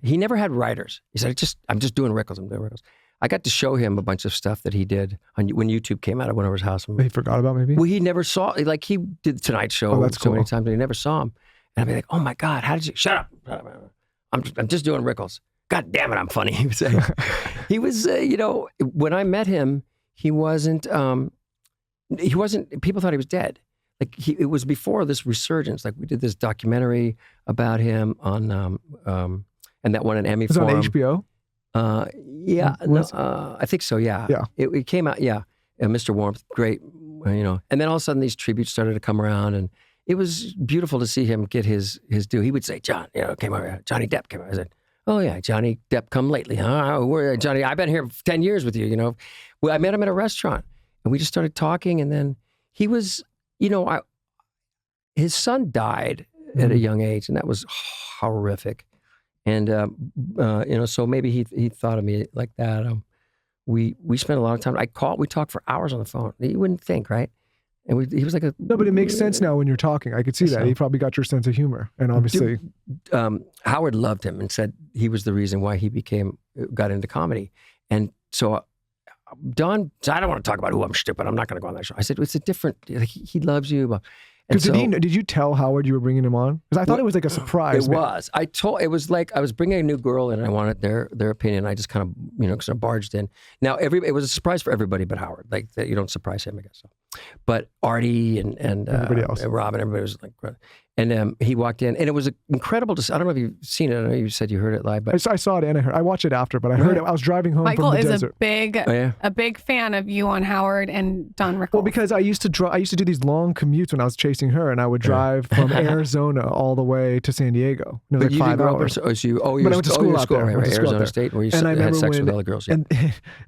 B: he never had writers. He said, I'm just doing Rickles. I'm doing Rickles. I got to show him a bunch of stuff that he did when YouTube came out. I went over his house.
A: He forgot about maybe?
B: Well, he never saw, like he did the Tonight Show many times, and he never saw him. And I'd be like, oh my God, how did you, shut up. I'm just doing Rickles. God damn it, I'm funny. He would say. He was, when I met him, he wasn't, people thought he was dead. Like it was before this resurgence. Like we did this documentary about him on, and that won an Emmy for him.
A: Was it on HBO?
B: Yeah, I think so. Yeah,
A: yeah.
B: It came out. Yeah, Mr. Warmth, great. And then all of a sudden these tributes started to come around, and it was beautiful to see him get his due. He would say, John, came over. Johnny Depp came over. I said, oh yeah, Johnny Depp come lately, huh? Johnny, I've been here 10 years with you. Well, I met him at a restaurant, and we just started talking, and then he was. His son died at a young age, and that was horrific. And so maybe he thought of me like that. We spent a lot of time. We talked for hours on the phone. You wouldn't think, right? And he was like
A: no, but it makes sense now when you're talking. I could see that. He probably got your sense of humor, and obviously,
B: Howard loved him and said he was the reason why he got into comedy. And so. Don, I don't want to talk about, I'm stupid. I'm not going to go on that show. I said, it's a different, he loves you. And
A: did you tell Howard you were bringing him on? Because I thought it was like a surprise.
B: It was. It was like I was bringing a new girl and I wanted their opinion. I just kind of, barged in. Now, it was a surprise for everybody but Howard. Like, that you don't surprise him, I guess. So. But Artie and
A: everybody else.
B: And Rob and everybody was like, and he walked in, and it was incredible to see. I don't know if you've seen it. I know you said you heard it live, but
A: I saw it and I heard. I watched it after, but I heard it. I was driving home
C: Michael
A: from the desert.
C: a big fan of you on Howard and Don Rickles.
A: Well, because I used to do these long commutes when I was chasing her, and I would drive from Arizona all the way to San Diego. It was like 5 hours.
B: But I went to school out there, right? Arizona State, where you had sex with other girls. Yeah.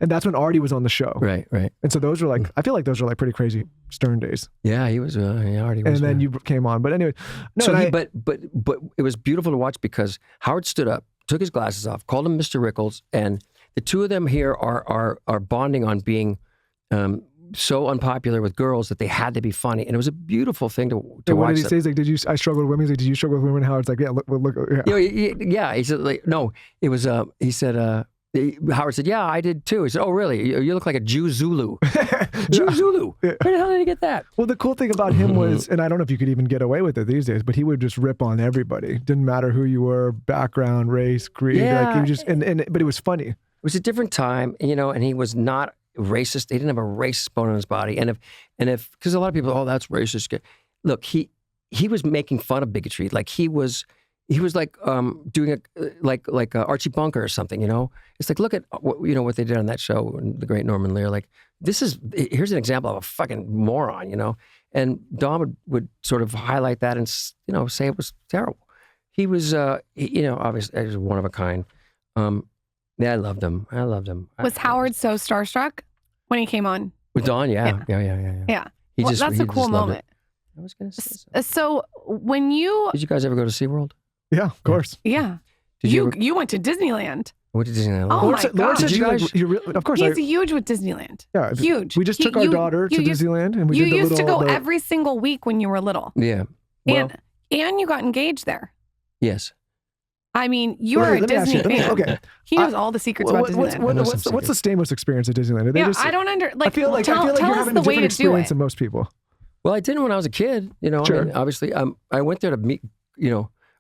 A: And that's when Artie was on the show.
B: Right.
A: And so those were like, I feel like those were like pretty crazy Stern days.
B: Yeah, he was. Artie was.
A: And then you came on. But anyway,
B: but it was beautiful to watch because Howard stood up, took his glasses off, called him Mr. Rickles, and the two of them here are bonding on being so unpopular with girls that they had to be funny, and it was a beautiful thing to watch.
A: What did he say? He's like, I struggle with women. He's like, did you struggle with women? Howard's like, yeah, look.
B: Yeah. He said, like, no, it was. He said. Howard said, yeah, I did too. He said, oh, really? You look like a Jew Zulu. Jew Zulu. Where the hell did he get that?
A: Well, the cool thing about him was, and I don't know if you could even get away with it these days, but he would just rip on everybody. Didn't matter who you were, background, race, creed.
B: Yeah.
A: Like he was just, but it was funny.
B: It was a different time, and he was not racist. He didn't have a racist bone in his body. And if, because a lot of people, oh, that's racist. Look, he was making fun of bigotry. Like he was like doing like Archie Bunker or something, It's like, look at what they did on that show, and the great Norman Lear. Like, here's an example of a fucking moron, And Don would sort of highlight that and say it was terrible. He was obviously he was one of a kind. Yeah, I loved him.
C: Was Howard so starstruck when he came on?
B: With Don, yeah.
C: That's a cool moment.
B: I was going to say
C: so when you...
B: Did you guys ever go to SeaWorld?
A: Yeah, of course.
C: Yeah.
B: Did
C: you went to Disneyland.
B: I went to Disneyland.
C: Oh my God.
A: Lauren said you guys, of course.
C: He's huge with Disneyland.
A: Yeah.
C: Huge.
A: We just took our daughter to Disneyland, and we did the
C: used to go every single week when you were little.
B: Yeah. Well,
C: and you got engaged there.
B: Yes.
C: I mean, you were a Disney fan.
A: Okay.
C: He knows all the secrets about Disneyland.
A: What's the Stamos experience at Disneyland?
C: I don't
A: I feel like you're having a different experience than most people.
B: Well, I didn't when I was a kid.
A: Sure.
B: I mean, obviously, I went there to meet.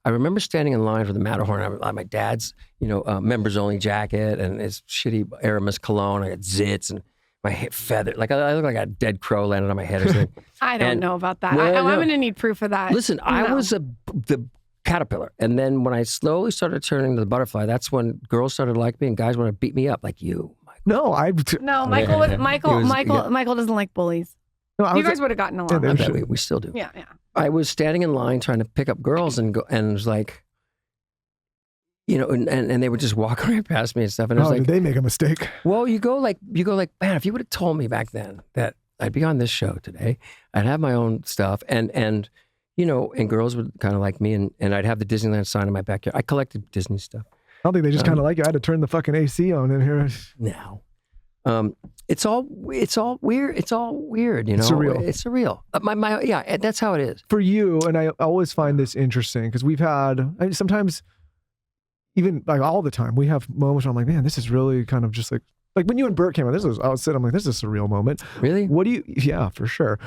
B: I remember standing in line for the Matterhorn. I had my dad's, members only jacket and his shitty Aramis cologne. I got zits and my head feather. Like I look like a dead crow landed on my head or something.
C: I don't know about that. I'm going to need proof of that.
B: Listen, I was the caterpillar, and then when I slowly started turning to the butterfly, that's when girls started to like me and guys wanted to beat me up. Like you, my
A: No,
C: No, Michael.
B: Yeah.
C: Michael doesn't like bullies.
A: no, I
C: You
A: was
C: guys would have gotten along.
A: they
B: I
A: were
B: bet
A: shit.
B: we still do.
C: Yeah.
B: I was standing in line trying to pick up girls and it was like, and they would just walk right past me and stuff. And it was
A: did
B: like,
A: they make a mistake?
B: well, you go like, man, if you would have told me back then that I'd be on this show today, I'd have my own stuff, and girls would kind of like me, and I'd have the Disneyland sign in my backyard. I collected Disney stuff.
A: I don't think they just kind of like you. I had to turn the fucking AC on in here.
B: Now, it's all weird. It's all weird,
A: Surreal.
B: It's surreal. That's how it is.
A: For you, and I always find this interesting because we've had sometimes, even like all the time, we have moments where I'm like, man, this is really kind of just like when you and Bert came on. I'm like, this is a surreal moment.
B: Really?
A: What do you? Yeah, for sure.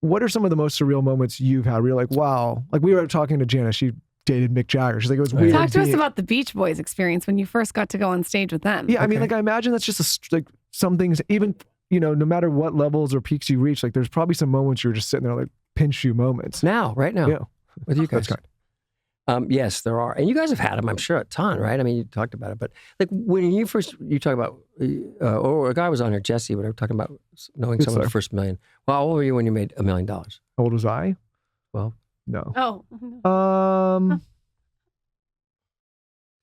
A: What are some of the most surreal moments you've had where you're like, wow? Like we were talking to Jana, she dated Mick Jagger. She's like, it was weird.
C: Talk to us about the Beach Boys experience when you first got to go on stage with them.
A: Yeah, I mean, like I imagine that's just like some things, even, no matter what levels or peaks you reach, like there's probably some moments you're just sitting there like pinch you moments.
B: Right now.
A: Yeah.
B: With you guys.
A: That's kind.
B: Yes, there are. And you guys have had them, I'm sure, a ton, right? I mean, you talked about it. But like when you talk about, or a guy was on here, Jesse, whatever, talking about knowing someone the first $1 million. Well, how old were you when you made $1 million?
A: How old was I?
B: Well.
A: No.
C: Oh.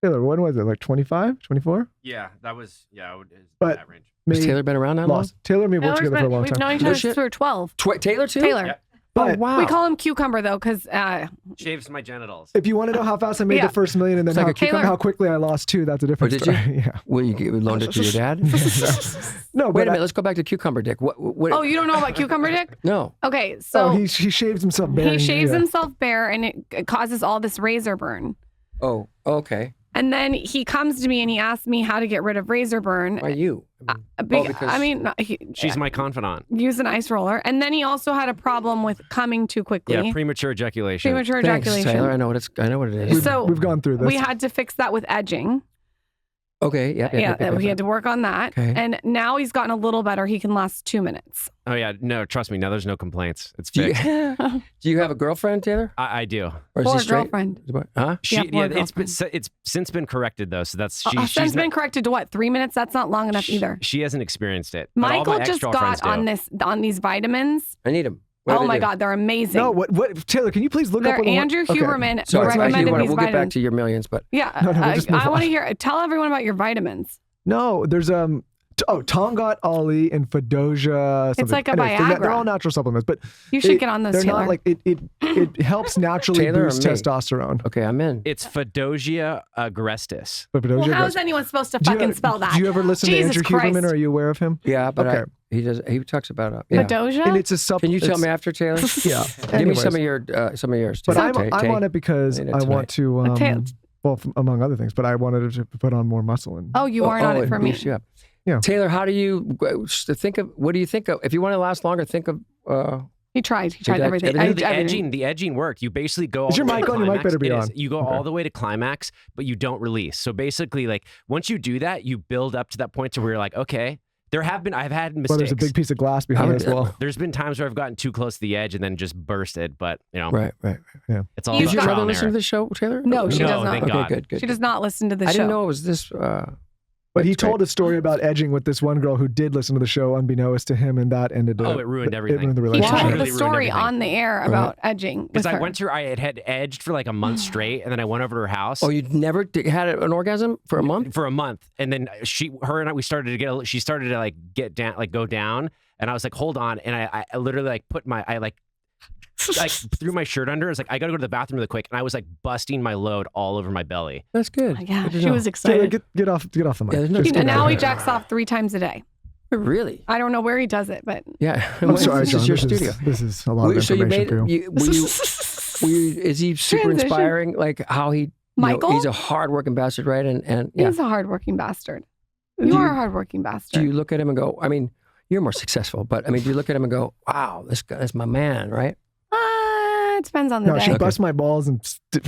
A: Taylor, when was it? Like 25, 24?
E: Yeah, that was,
A: But
E: that range.
B: Has Taylor been around that long?
A: Taylor and me have worked together for a long
C: We've
A: time.
C: known each other since we were 12.
B: Taylor too?
C: Taylor.
E: Yeah.
A: But
B: Oh, wow.
C: We call him Cucumber though, because
E: Shaves my genitals.
A: if you want to know how fast I made
C: Yeah.
A: the first $1 million and then
B: It's like
A: how quickly I lost 2, that's a different
B: did you?
A: story. Yeah.
B: Well, you loaned it to your dad?
A: No,
B: Wait
A: but
B: a minute, let's go back to Cucumber Dick. What,
C: oh, you don't know about Cucumber Dick?
B: No.
C: Okay, so
A: he shaves himself bare.
C: he shaves himself bare, and it causes all this razor burn.
B: Oh, okay.
C: And then he comes to me and he asks me how to get rid of razor burn.
B: Why you?
E: She's my confidant.
C: Use an ice roller. And then he also had a problem with coming too quickly.
E: Yeah, premature ejaculation.
C: Premature
B: Thanks,
C: ejaculation.
B: Taylor. I know what it is.
C: So
A: we've gone through this.
C: we had to fix that with edging.
B: Okay, yeah.
C: We had to work on that.
B: Okay.
C: And now he's gotten a little better. He can last 2 minutes.
E: Oh yeah, no, trust me. Now there's no complaints. It's
B: Do
E: fixed.
B: do you have a girlfriend, Taylor?
E: I do.
B: Or is
C: Or
B: he
C: a
B: straight?
C: girlfriend.
B: Huh?
E: It's since been corrected though. So that's
C: Since been corrected to what? 3 minutes? That's not long enough either.
E: She hasn't experienced it. But all
C: Michael
E: my
C: just
E: ex-girlfriends
C: got on these vitamins.
B: I need him.
C: Oh my God, they're amazing.
A: No, what Taylor? Can you please look
C: They're
A: up?
C: Andrew Huberman
B: So
C: recommended these
B: we'll
C: vitamins.
B: get back to your millions, but
C: Yeah,
A: we'll just move
C: I want to
A: on.
C: hear. Tell everyone about your vitamins.
A: No, there's Tom got Ollie and Fadoja. Something.
C: like a
A: Anyways,
C: Viagra.
A: They're all natural supplements, but
C: You should get on those,
A: They're
C: Taylor.
A: not like it helps naturally
B: Taylor or
A: boost
B: me?
A: testosterone.
B: okay, I'm in.
E: It's Fadoja agrestis.
A: But Fadoja
C: Well, how
A: does-
C: is anyone supposed to
A: Do you
C: fucking
A: ever-
C: spell that?
A: Do you ever listen
C: Jesus
A: to Andrew
C: Christ.
A: Huberman? Or are you aware of him?
B: Yeah, but
A: Okay.
B: he talks about yeah.
C: Madoja?
A: And it's a supplement.
B: Can you tell me after, Taylor?
A: Yeah.
B: Give me some
A: Anyways.
B: of yours.
A: But
B: Taylor.
A: I'm on it because
B: Say that
A: I
B: tonight.
A: want to.
C: Taylor.
A: Well, among other things, but I wanted to put on more muscle. And
C: Oh, you aren't on it for me.
B: boosts you up.
A: Yeah.
B: Taylor, how do you think of? What do you think of? If you want to last longer, think of.
C: He tried
B: that-
C: everything.
B: everything-
E: The edging worked. You basically go.
A: Is
E: all
A: your
E: the way
A: mic
E: to
A: on? Your mic
E: climax.
A: better be
E: It is.
A: on.
E: You go
A: Okay.
E: all the way to climax, but you don't release. So basically, like once you do that, you build up to that point to where you're like, okay. I've had mistakes.
A: well, there's a big piece of glass behind it as well.
E: There's been times where I've gotten too close to the edge and then just bursted, but
B: Right.
A: Yeah.
E: it's all
C: Did
B: Did
E: about
B: your
E: trial
B: mother
E: and
B: listen to
E: error.
B: the show, Taylor?
C: No, she
E: No,
C: does not.
E: thank
B: Okay,
E: God.
B: good.
C: She does not listen to the
B: I
C: show.
B: didn't know it was this.
A: But he
B: that's great.
A: told a story about edging with this one girl who did listen to the show unbeknownst to him, and that ended.
E: Oh, it ruined everything.
A: It ruined the
C: He
A: relationship.
C: told
E: Really
C: the
E: ruined
C: story
E: everything.
C: on the air about edging.
E: Because
C: with
E: I
C: her.
E: went to her, I had edged for like a month straight, and then I went over to her house.
B: Oh, you never had an orgasm for a month?
E: For a month, and then she started to like get down, like go down, and I was like, hold on, and I literally like put my, like threw my shirt under. I was like, I gotta go to the bathroom really quick, and I was like busting my load all over my belly.
B: That's good.
C: Yeah,
B: Good to
C: she
B: know.
C: was
A: Taylor,
C: excited.
A: get off the mic.
B: Yeah, there's no
A: Just
C: And
A: get
C: now
A: out
C: he
A: of
C: jacks off 3 times a day.
B: Really?
C: I don't know where he does it, but
B: Yeah.
A: I'm sorry,
B: This
A: John.
B: is your
A: this
B: studio.
A: This is a lot of
B: So you
A: information
B: made
A: for you.
B: is he super
C: Transition.
B: inspiring? Like how he
C: Michael?
B: he's a hardworking bastard, right? And yeah.
C: he's a hardworking bastard.
B: Do
C: You
B: you-
C: are a hardworking bastard.
B: Do you look at him and go, I mean, you're more successful, but I mean, do you look at him and go, wow, this guy is my man, right?
C: It depends on the
A: No, she
C: day.
A: busts my balls and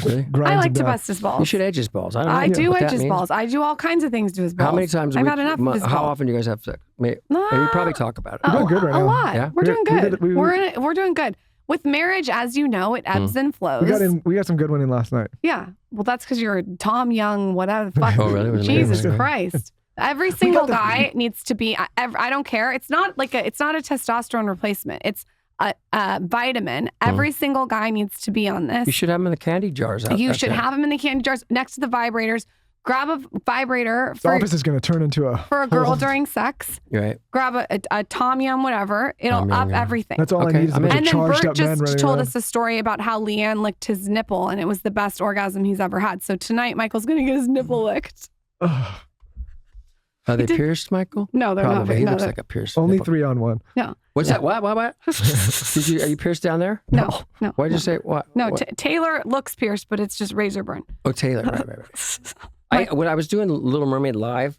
B: Really?
A: grinds
C: I like
A: them
C: to
A: down.
C: bust his
B: You
C: balls.
B: should edge his balls. I don't know
C: I do
B: what
C: edge
B: that
C: his
B: means.
C: balls. I do all kinds of things to his balls.
B: How many times a
C: I've
B: week?
C: had enough of his
B: How
C: balls.
B: often do you guys have sex? And you probably talk about it.
A: We're doing good right
C: a
A: now.
C: lot.
B: Yeah?
C: We're doing
A: We
C: good.
A: did- we-
C: We're doing good. With marriage, as you know, it ebbs and flows.
A: We got some good one in last night.
C: Yeah. Well, that's because you're Tom Young, whatever the fuck.
B: Oh, really? Was it
C: Jesus
B: amazing?
C: Christ. Every
A: got
C: single
A: the-
C: guy needs to be. I don't care. It's not like it's not a testosterone replacement. It's a vitamin. Every single guy needs to be on this.
B: You should have them in the candy jars.
C: You should have them in the candy jars next to the vibrators. Grab a vibrator
A: The
C: for
A: office is going to turn into a
C: a girl
A: whole-
C: during sex.
B: Right.
C: Grab a Tom Yum, whatever. It'll
B: Tom Yum,
C: up
B: yeah.
C: everything.
A: That's all
B: Okay,
A: I need is a
B: I'm
A: bunch
B: in.
A: of
C: And then
A: charged
C: Bert
A: up men
C: just
A: running
C: told
A: around.
C: us a story about how Leanne licked his nipple, and it was the best orgasm he's ever had. So tonight, Michael's going to get his nipple licked.
A: Ugh,
B: Are they
C: did-
B: pierced, Michael?
C: No, they're
B: Probably.
C: not.
B: He
C: No,
B: looks
C: they're-
B: like a pierced.
A: only
B: nipple.
A: 3-on-1.
B: What's that? What? Are you pierced down there?
C: no, no.
B: Why did
C: no.
B: you say what?
C: No,
B: what?
C: Taylor looks pierced, but it's just razor burn.
B: Oh, Taylor. Right. When I was doing Little Mermaid live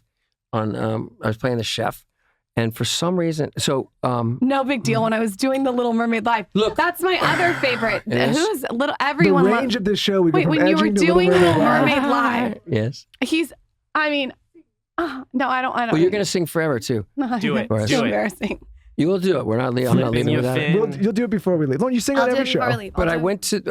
B: on, I was playing the chef, and for some reason,
C: No big deal. When I was doing the Little Mermaid live,
B: Look.
C: that's my other favorite.
B: Yes.
C: Who's little?
A: The
C: Everyone.
A: range of this show, we go
C: Wait,
A: from
C: when you were
A: edging to Little
C: doing
A: Mermaid
C: Little
A: Live.
C: Mermaid live,
B: yes.
C: he's. I mean, no, I don't.
B: Well, you're gonna sing forever too.
E: Do it.
C: It's
E: Do
C: too
E: it.
C: embarrassing.
B: You will do it. I'm not leaving
E: you
B: without it.
E: fin.
A: You'll do it before we leave. Don't you sing on every show?
B: But I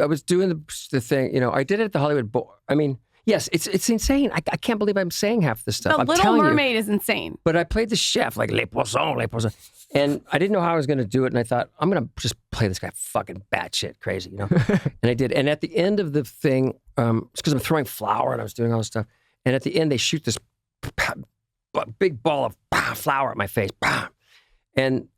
B: was doing the thing, I did it at the Hollywood Bowl. I mean, yes, it's insane. I can't believe I'm saying half this stuff.
C: The
B: I'm
C: Little
B: telling
C: Mermaid is insane.
B: But I played the chef, like, les poissons. And I didn't know how I was going to do it. And I thought, I'm going to just play this guy fucking batshit crazy, And I did. And at the end of the thing, it's because I'm throwing flour and I was doing all this stuff. And at the end, they shoot this big ball of flour at my face. And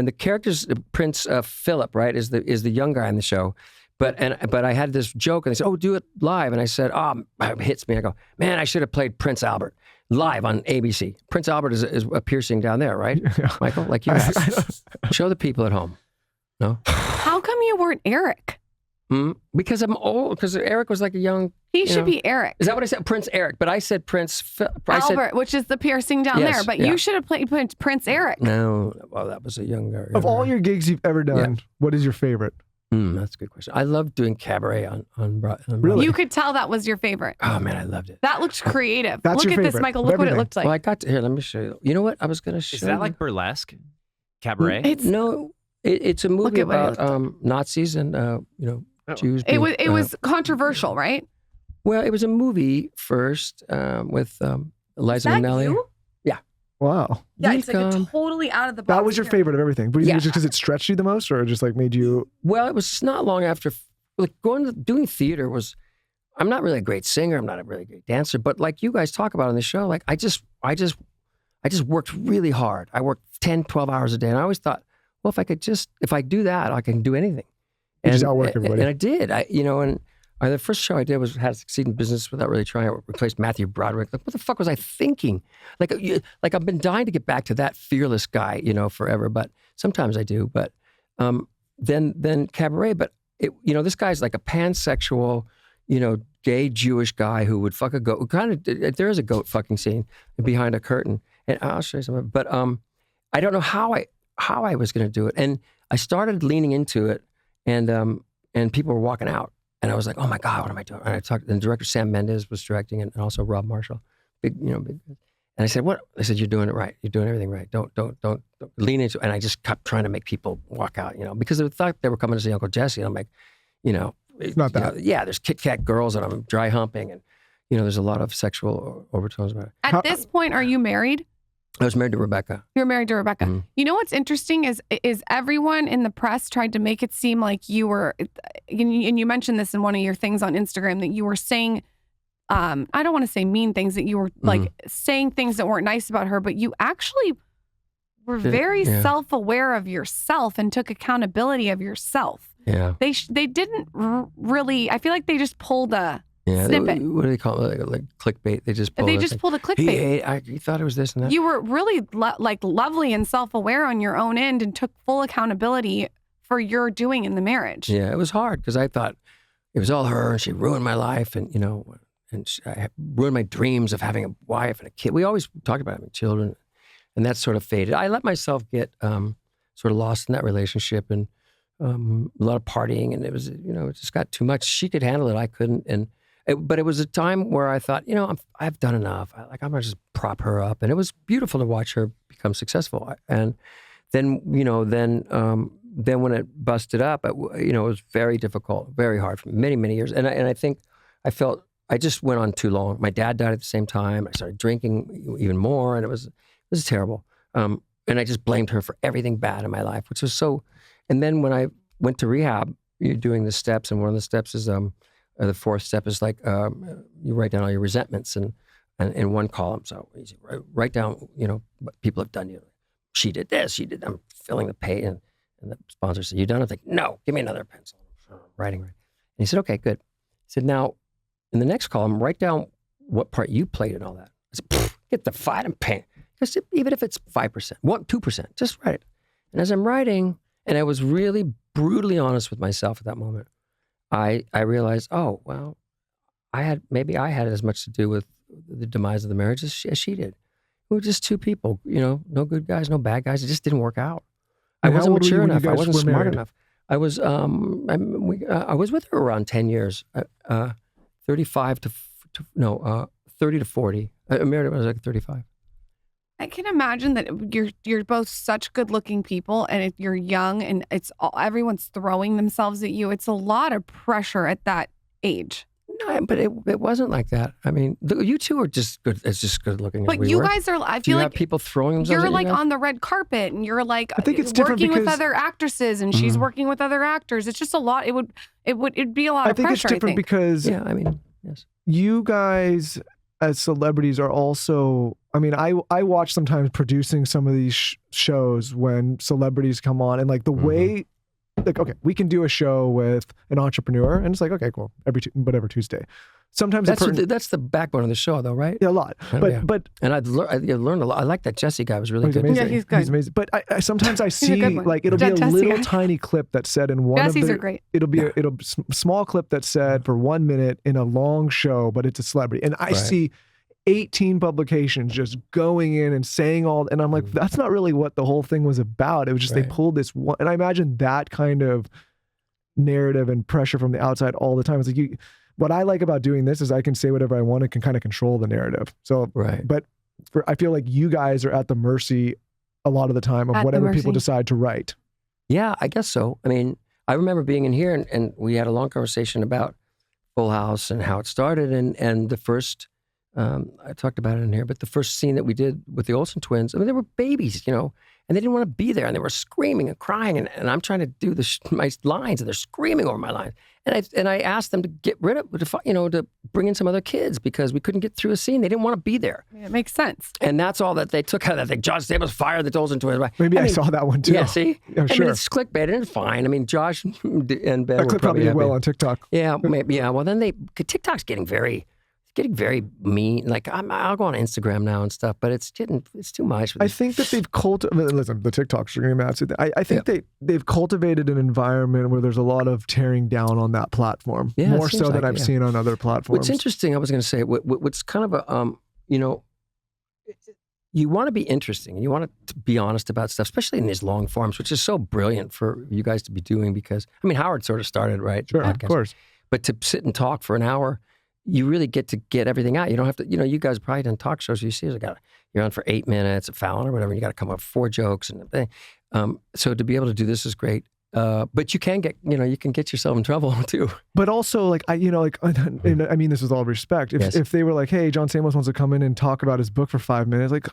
B: the character's Prince Philip, right, is the young guy in the show. But I had this joke, and they said, "Oh, do it live." And I said, it hits me. I go, "Man, I should have played Prince Albert live on ABC." Prince Albert is a piercing down there, right, Michael? Like you have. Show the people at home. No?
C: How come you weren't Eric?
B: Because I'm old. Because Eric was like a young.
C: He should be Eric.
B: Is that what I said? Prince Eric. But I said Prince
C: Albert, which is the piercing down
B: Yes,
C: there. But
B: yeah.
C: you should have played Prince Eric.
B: No, well, that was a younger.
A: Of all your gigs you've ever done, what is your favorite?
B: That's a good question. I love doing cabaret on
A: Really?
C: You could tell that was your favorite.
B: Oh man, I loved it.
C: That looked creative.
A: That's
C: Look
A: your
C: at this,
A: favorite
C: Michael.
A: of
C: Look what it
A: everything.
C: looked like.
B: Well, I got to here. Let me show you. You know what? I was going to show.
E: Is that like burlesque? Cabaret?
B: It's a movie
C: at what it
B: about Nazis and Jews.
C: It
B: being,
C: was controversial, right?
B: Well, it was a movie first with Liza Minnelli.
A: Wow.
C: Yeah, it's like a
B: Welcome.
C: totally out of the box.
A: That was your favorite of everything. But do you think
B: Yeah.
A: it's just because it stretched you the most, or just like made you?
B: Well, it was not long after, like doing theater was. I'm not really a great singer. I'm not a really great dancer. But like you guys talk about on the show, like I just worked really hard. I worked 10, 12 hours a day, and I always thought, well, if I do that, I can do anything.
A: You just outwork everybody.
B: And I did. The first show I did was How to Succeed in Business Without Really Trying. I replaced Matthew Broderick. Like, what the fuck was I thinking? Like I've been dying to get back to that fearless guy, forever. But sometimes I do. But then cabaret. But this guy's like a pansexual, gay Jewish guy who would fuck a goat. There is a goat fucking scene behind a curtain, and I'll show you some of it. But I don't know how I was going to do it, and I started leaning into it, and people were walking out. And I was like, oh my God, what am I doing? And I talked, and director Sam Mendes was directing it, and also Rob Marshall, big. And I said, what? I said, you're doing it right. You're doing everything right. Don't lean into it. And I just kept trying to make people walk out, because they thought they were coming to see Uncle Jesse. And I'm like,
A: It's not that.
B: There's Kit Kat girls, and I'm dry humping, and there's a lot of sexual overtones about it.
C: At this point, are you married?
B: I was married to Rebecca.
C: You're married to Rebecca.
B: Mhm.
C: You know what's interesting is everyone in the press tried to make it seem like you were, and you mentioned this in one of your things on Instagram, that you were saying, I don't want to say mean things, that you were like saying things that weren't nice about her, but you actually were very self-aware of yourself and took accountability of yourself.
B: Yeah.
C: They didn't really, I feel like they just pulled a snippet.
B: What do they call it? Like clickbait. They just pulled
C: pulled a clickbait.
B: He thought it was this and that.
C: You were really lovely and self-aware on your own end and took full accountability for your doing in the marriage.
B: Yeah, it was hard because I thought it was all her, and she ruined my life, and I ruined my dreams of having a wife and a kid. We always talked about having children, and that sort of faded. I let myself get sort of lost in that relationship, and a lot of partying, and it was it just got too much. She could handle it, I couldn't, but it was a time where I thought, I've done enough. I'm gonna just prop her up, and it was beautiful to watch her become successful. And then, then when it busted up, it was very difficult, very hard for many, many years. And I think I felt I just went on too long. My dad died at the same time. I started drinking even more, and it was terrible. And I just blamed her for everything bad in my life, which was so. And then when I went to rehab, you're doing the steps, and one of the steps is the fourth step is like you write down all your resentments and in one column. So easy. Write down, what people have done to you. She did this. She did. I'm feeling the pain, and the sponsor said, "You done?" I was like, "No, give me another pencil." Writing. And he said, "Okay, good." He said, "Now, in the next column, write down what part you played in all that." I said, "Get the fight and pain." Because even if it's 5%, 2%, just write it. And as I'm writing, and I was really brutally honest with myself at that moment, I realized, oh, well, maybe I had as much to do with the demise of the marriage as she did. We were just two people, no good guys, no bad guys. It just didn't work out. I wasn't mature enough. I wasn't smart enough. I was with her around 10 years, 30 to 40. I married her when I was like 35.
C: I can imagine that you're both such good-looking people, and you're young, and everyone's throwing themselves at you. It's a lot of pressure at that age.
B: No, but it wasn't like that. I mean, you two are just good. It's just good looking.
C: But you guys are. I feel like
B: have people throwing themselves.
C: You're
B: at
C: like
B: you guys?
C: on the red carpet, and you're like
A: I think it's
C: working with
A: because,
C: other actresses, and she's working with other actors. It's just a lot. It'd be a lot of pressure.
A: I think it's different because
B: yes,
A: you guys as celebrities are also. I mean, I watch sometimes producing some of these shows when celebrities come on, and like the way, like, okay, we can do a show with an entrepreneur, and it's like, okay, cool, whatever Tuesday. Sometimes
B: that's the backbone of the show, though, right?
A: Yeah, a lot. But
B: and I learned a lot. I like that Jesse guy was really good.
A: Amazing.
C: Yeah, he's good.
A: He's amazing. But I sometimes I see like it'll be a little tiny clip that's said in one
C: Jesse's
A: of the.
C: Are great.
A: It'll be a small clip that's said for 1 minute in a long show, but it's a celebrity, and I see 18 publications just going in and saying and I'm like, that's not really what the whole thing was about. It was just they pulled this one, and I imagine that kind of narrative and pressure from the outside all the time. It's like what I like about doing this is I can say whatever I want and can kind of control the narrative. So, but I feel like you guys are at the mercy a lot of the time of whatever people decide to write.
B: Yeah, I guess so. I mean, I remember being in here and we had a long conversation about Full House and how it started, and the first. I talked about it in here, but the first scene that we did with the Olsen twins, I mean, they were babies, and they didn't want to be there, and they were screaming and crying, and I'm trying to do my lines, and they're screaming over my lines, and I asked them to get rid of, to bring in some other kids because we couldn't get through a scene. They didn't want to be there.
C: It makes sense.
B: And that's all that they took out of that thing. Josh Stamos fired the Olsen twins.
A: Maybe I saw that one too.
B: Yeah, see?
A: Yeah, sure.
B: I mean, it's clickbait, and it's fine. I mean, Josh and Ben
A: that clip probably did well on TikTok.
B: Yeah, maybe. Yeah, well, then TikTok's getting very mean. Like I'll go on Instagram now and stuff, but it's too much.
A: I think that they've cultivated. Listen, the TikToks are going to be mad. So I think they've cultivated an environment where there's a lot of tearing down on that platform, more so than I've seen on other platforms.
B: What's interesting, I was going to say, what's kind of a you want to be interesting and you want to be honest about stuff, especially in these long forms, which is so brilliant for you guys to be doing because I mean Howard sort of started
A: Sure, of course,
B: but to sit and talk for an hour. You really get to get everything out. You don't have to, you guys probably done talk shows. You see, you're on for 8 minutes at Fallon or whatever. And you got to come up with 4 jokes and everything. So to be able to do this is great. But you can get, you can get yourself in trouble too.
A: But also, like I mean this with all respect. If they were like, hey, John Stamos wants to come in and talk about his book for 5 minutes, like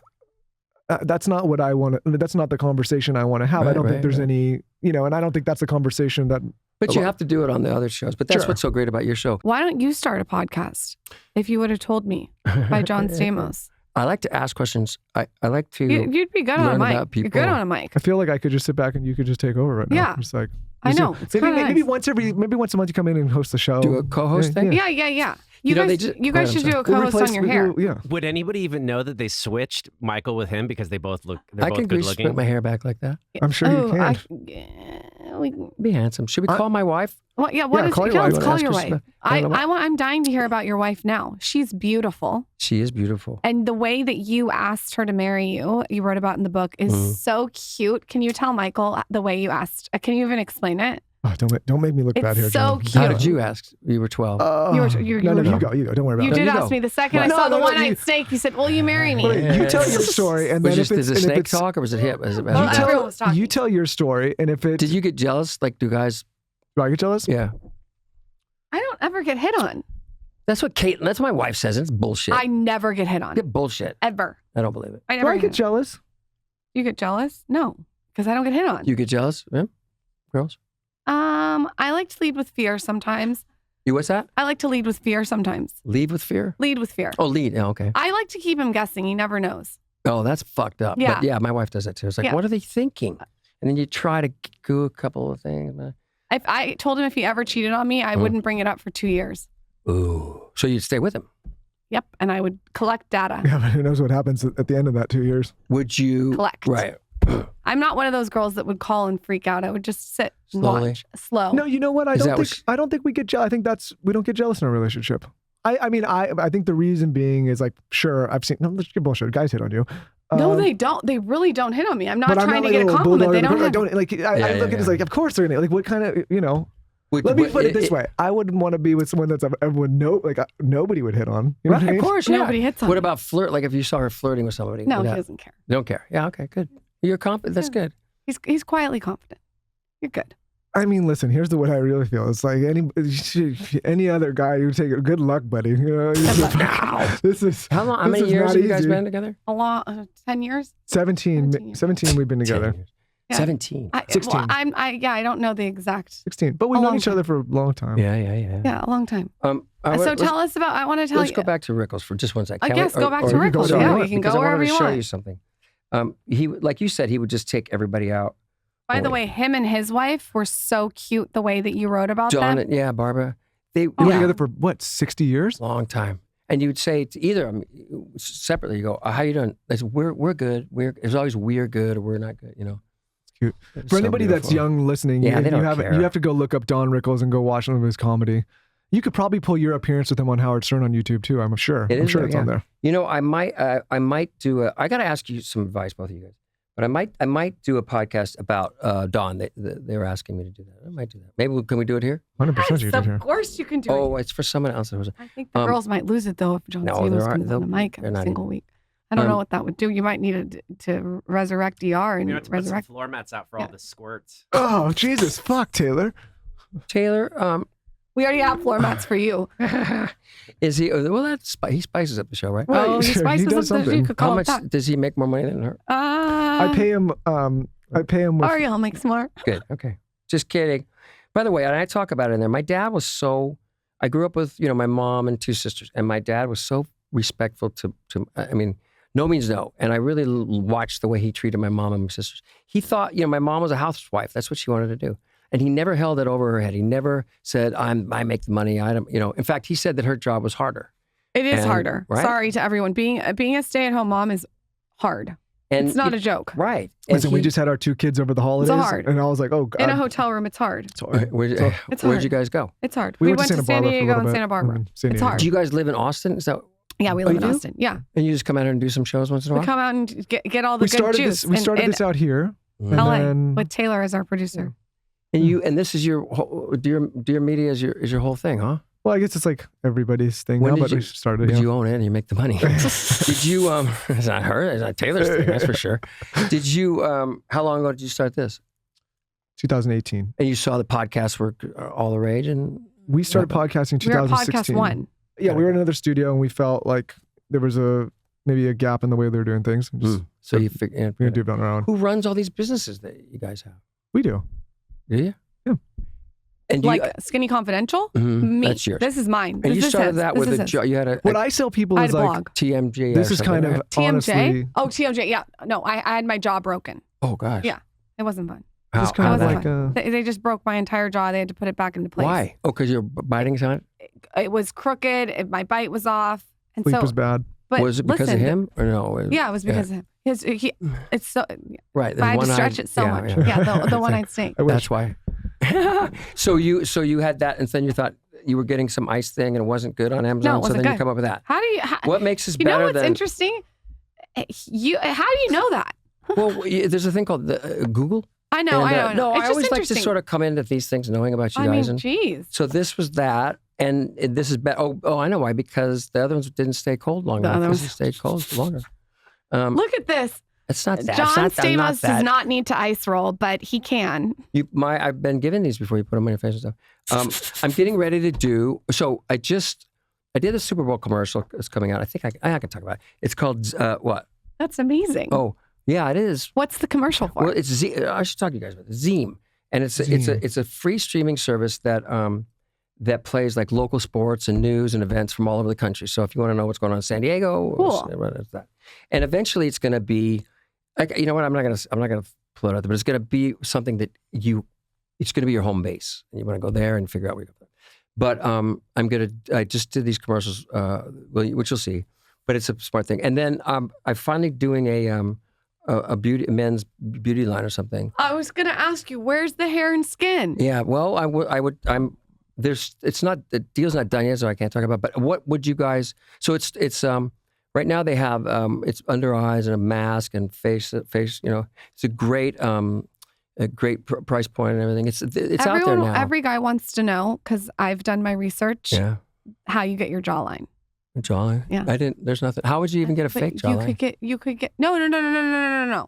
A: that's not what I want to. That's not the conversation I want to have.
B: Right,
A: I don't think there's any, and I don't think that's the conversation that.
B: But you have to do it on the other shows. But that's what's so great about your show.
C: Why don't you start a podcast? If you would have told me, by John Stamos.
B: I like to ask questions. I like to.
C: You'd be good on a mic. You're good on a mic.
A: I feel like I could just sit back and you could just take over right now. Yeah, just like
C: I know.
A: Maybe once a month you come in and host the show.
B: Do a co-host thing.
C: Yeah. You guys should do a co-host on your hair.
A: Yeah.
E: Would anybody even know that they switched Michael with him because they both look?
B: I can split my hair back like that.
A: I'm sure you can.
B: Be handsome. Should we call my wife?
C: Well, yeah. Call your wife. I'm dying to hear about your wife now. She's beautiful.
B: She is beautiful.
C: And the way that you asked her to marry you wrote about in the book, is so cute. Can you tell Michael the way you asked? Can you even explain it?
A: Oh, don't make me look bad here, John.
C: It's
B: so cute. How did you ask? You were 12.
A: No, you go. Don't worry about it.
C: You did ask me the second I saw the one-eyed snake. You said, will you marry me?
A: You tell your story. And then
B: is it snake talk or was it hip?
C: Everyone was talking.
A: You tell your story. And if it...
B: Did you get jealous? Like, do I get jealous?
A: Yeah.
C: I don't ever get hit on.
B: That's what my wife says. It's bullshit.
C: I never get hit on.
B: It's bullshit.
C: Ever.
B: I don't believe it.
C: I
A: Do
C: never
A: I get jealous?
C: You get jealous? No, because I don't get hit on.
B: You get jealous, girls?
C: I like to lead with fear sometimes.
B: You what's that?
C: I like to lead with fear sometimes.
B: Lead with fear?
C: Lead with fear.
B: Oh, lead. Oh, okay.
C: I like to keep him guessing. He never knows.
B: Oh, that's fucked up.
C: Yeah.
B: But yeah, my wife does that too. It's like,
C: Yeah.
B: what are they thinking? And then you try to do a couple of things.
C: If I told him if he ever cheated on me, I wouldn't bring it up for 2 years.
B: Ooh. So you'd stay with him?
C: Yep. And I would collect data.
A: Yeah, but who knows what happens at the end of that 2 years?
B: Would you?
C: Collect.
B: Right.
C: I'm not one of those girls that would call and freak out. I would just sit and
B: Slowly?
C: watch. Slow.
A: No, you know what? I
B: Is
A: don't
B: that
A: think I don't think we get jealous. I think we don't get jealous in a relationship. I mean I think the reason being is like, sure, I've seen let's get bullshit. Guys hit on you.
C: No, they don't. They really don't hit on me. I'm not
A: but I'm
C: trying
A: not
C: to get a
A: little
C: compliment. They
A: bulldog.
C: don't.
A: Like I look at it as like, of course they're gonna like what kind of Let me put it this way: I wouldn't want to be with someone that's everyone nobody would hit on. You know what I mean?
B: Of course, yeah.
C: Nobody hits on
B: What
C: me.
B: about flirt? Like if you saw her flirting with somebody?
C: No,
B: would
C: he
B: that-
C: doesn't care.
B: They don't care. Yeah, okay, good. You're confident. That's good.
C: He's quietly confident. You're good.
A: I mean, listen. Here's the way I really feel. It's like any other guy you take it. Good luck, buddy. You know, this is
B: How long? How
A: this
B: many
A: is
B: years
A: not
B: have you guys
A: easy.
B: been together?
C: A lot. 10 years.
A: 17 we've been
B: 10
A: together.
B: years.
C: Yeah.
B: 17.
A: 16.
C: Well, I don't know the exact.
A: 16, but we've
C: A
A: known
C: long
A: each other for a long time.
B: Yeah.
C: Yeah, a long time.
B: So
C: Tell us about. I want to tell
B: Let's
C: you.
B: go back to Rickles for just one second.
C: I
B: Can we?
C: guess go back to
A: you can go
C: Rickles.
A: wherever
C: Yeah,
A: you
C: we can
B: because
C: go
B: I
C: wherever
B: wanted to
C: you
B: show
C: want.
B: you something. He, like you said, he would just take everybody out.
C: By the way, him and his wife were so cute. The way that you wrote about
B: John,
C: them.
B: yeah, Barbara. They
A: We were
B: yeah,
A: together for what, 60 years?
B: long time. And you would say to either of them separately, you go, how you doing? They said, we're good. It's always we're good or we're not good,
A: It's cute.
B: It's
A: For
B: so
A: anybody that's
B: beautiful.
A: young listening,
B: Yeah, they
A: you
B: don't
A: have
B: care.
A: you have to go look up Don Rickles and go watch some of his comedy. You could probably pull your appearance with him on Howard Stern on YouTube too. I'm sure.
B: It
A: I'm
B: is
A: sure
B: there,
A: it's on there.
B: I might do I got to ask you some advice, both of you guys. But I might do a podcast about Dawn. They were asking me to do that. I might do that. Maybe can we do it here?
A: 100%
C: Yes,
A: you did here.
C: of course you can do it.
B: Oh, it's for someone else.
C: I think the girls might lose it though if John
B: no,
C: Stamos
B: there are-
C: comes on the mic
B: they're
C: every
B: not
C: single
B: even-
C: week. I don't know
B: Um,
C: what that would do. You might need to resurrect DR and
E: We have to put some
C: resurrect.
E: floor mats out for all the squirts.
A: Oh, Jesus, fuck, Taylor.
B: Taylor,
C: We already have floor mats for you.
B: is he? Well, he spices up the show, right?
C: Oh, he
A: He
C: spices
A: does
C: up the. You
A: something.
C: could
B: How
C: call
B: much
C: it that.
B: does he make more money than her?
A: I pay him. I pay him with.
C: Ariel makes more.
B: Good. Okay. Just kidding. By the way, and I talk about it in there. My dad was so. I grew up with my mom and two sisters, and my dad was so respectful to. I mean, no means no, and I really watched the way he treated my mom and my sisters. He thought, my mom was a housewife. That's what she wanted to do, and he never held it over her head. He never said, I make the money. I don't. In fact, he said that her job was harder.
C: It is
B: And-
C: harder.
B: right?
C: Sorry to everyone. Being a stay-at-home mom is hard.
B: And
C: It's not a joke.
B: right. And
A: Listen, we just had our 2 kids over the holidays,
C: hard.
A: and I was like, "Oh God,
C: In a hotel room, it's hard.
A: it's hard."
B: Where'd
A: It's
C: It's
B: you
C: hard.
B: guys go?
C: It's hard.
A: We went to
C: San
A: Santa Barbara for a
C: Diego
A: little
C: and
A: bit,
C: Santa Barbara.
A: and San
C: It's
A: Diego.
C: hard.
B: Do you guys live in Austin? Is that?
C: Yeah, we live
B: you
C: in
B: do?
C: Austin. Yeah.
B: And you just come out and do some shows once in a
C: We
B: while?
C: come out and get all the
A: We
C: good
A: started
C: juice.
A: this. We started
C: in
A: this out here.
B: Mhm.
A: and
C: LA
A: then-
C: with Taylor as our producer.
B: And this is your Dear Media is your whole thing, huh?
A: Well, I guess it's like everybody's thing
B: When
A: now,
B: did
A: but
B: you-
A: we started.
B: But
A: Yeah.
B: you own it and you make the money. Did you it's not her, it's not Taylor's thing, that's for sure. Did you how long ago did you start this?
A: 2018.
B: And you saw the podcasts were all the rage and
A: We started podcasting
C: We were at
A: 2016.
C: podcast 1.
A: Yeah, we were in another studio, and we felt like there was maybe a gap in the way they were doing things. And just,
B: so you figured
A: we're gonna do it on our own.
B: who runs all these businesses that you guys have?
A: We do.
B: Do you?
A: Yeah.
B: And do
C: Like
B: you,
C: Skinny Confidential?
B: Mhm,
C: Me.
B: that's yours.
C: This is mine.
B: and
C: This
B: you
C: is
B: started
C: his.
B: that
C: This
B: with
C: is
B: a
C: his.
B: job. You had a
A: What I sell people
C: I
A: is
C: had a
A: like
C: blog.
B: TMJ.
A: this
B: or
A: is
B: something,
A: kind
B: right?
A: of
C: TMJ?
A: honestly.
C: Oh, TMJ. Yeah. No, I had my jaw broken.
B: Oh gosh.
C: Yeah. It wasn't fun.
A: This is
B: How
A: kind of
C: How was
A: like
C: it? They just broke my entire jaw. They had to put it back into place.
B: why? Oh, because you're biting on it?
C: It was crooked. My bite was off. And
A: sleep
C: so,
A: was bad.
C: but
B: Was it because
C: listen,
B: of him or no?
C: Yeah, it was because of him. It's so.
B: Right.
C: But I had to
B: one-eyed-
C: stretch it so
B: yeah,
C: much.
B: yeah.
C: Yeah, the one-eyed snake.
A: I wish.
B: That's why. so you had that, and then you thought you were getting some ice thing, and it wasn't good on Amazon.
C: No, it
B: so
C: wasn't
B: then you
C: good.
B: come up with that.
C: How do you?
B: What makes this
C: You know
B: better
C: what's
B: than?
C: interesting? How do you know that?
B: Well, there's a thing called Google.
C: I know.
B: And,
C: I know.
B: No,
C: It's
B: I
C: just
B: always like to
C: interesting.
B: sort of come into these things knowing about you
C: I mean,
B: guys. And
C: geez.
B: so this was that, and this is better. Oh, I know why. Because the other ones didn't stay cold long
C: The
B: enough.
C: other
B: This
C: ones-
B: has stayed cold longer.
C: Look at this.
B: It's not that.
C: John
B: it's not,
C: Stamos
B: not
C: does
B: that.
C: not need to ice roll, but he can.
B: I've been given these before you put them on your face and stuff. I'm getting ready to do. So I just I did a Super Bowl commercial. It's coming out. I think I can talk about it. It's called what?
C: That's amazing.
B: Oh, yeah, it is.
C: What's the commercial for?
B: Well, it's I should talk to you guys about it. Zeem, and it's a free streaming service that that plays like local sports and news and events from all over the country. So if you want to know what's going on in San Diego,
C: Cool.
B: it's that. And eventually it's going to be, like, you know what? I'm not gonna pull it out there, but it's going to be something that it's going to be your home base, and you want to go there and figure out where you go. But I just did these commercials, which you'll see. But it's a smart thing. And then I'm finally doing a men's beauty line or something.
C: I was going to ask you, where's the hair and skin?
B: Yeah, well, it's not, the deal's not done yet, so I can't talk about. But what would you guys? So it's right now they have it's under eyes and a mask and face. You know, it's a great price point and everything. It's out there now.
C: Every guy wants to know, because I've done my research.
B: Yeah.
C: How you get your jawline?
B: Jawline?
C: Yeah.
B: I didn't. There's nothing. How would you even get a fake jawline?
C: You could get. No.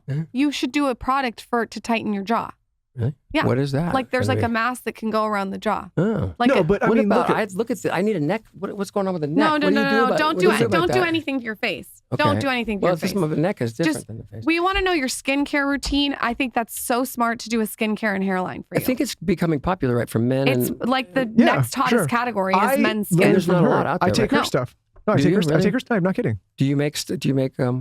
B: Yeah.
C: You should do a product to tighten your jaw.
B: Really?
C: Yeah.
B: What is that?
C: Like there's like a mask that can go around the jaw.
B: Oh.
C: Like
A: no, but I mean,
B: look at I need a neck. What's going on with the neck?
C: No.
B: What do you do about-
C: Don't
B: what
C: do
B: you
C: it.
B: about
C: Don't do
B: that?
C: anything to your face.
B: Okay.
C: Don't do anything to
B: Well,
C: your face.
B: the neck is different than the face.
C: We want to know your skincare routine. I think that's so smart to do a skincare and hairline for you.
B: I think it's becoming popular, right, for men.
C: it's
B: and,
C: like the
A: Yeah,
C: next hottest
A: sure.
C: category is
A: I
C: men's
A: learned
C: skin.
B: There's
A: from
B: not a
A: her.
B: lot out there,
A: I take
B: right?
A: her
C: No.
A: stuff. No, I
B: Do
A: take
B: you
A: her stuff. I
B: really?
A: take her stuff. I'm not kidding.
B: do you make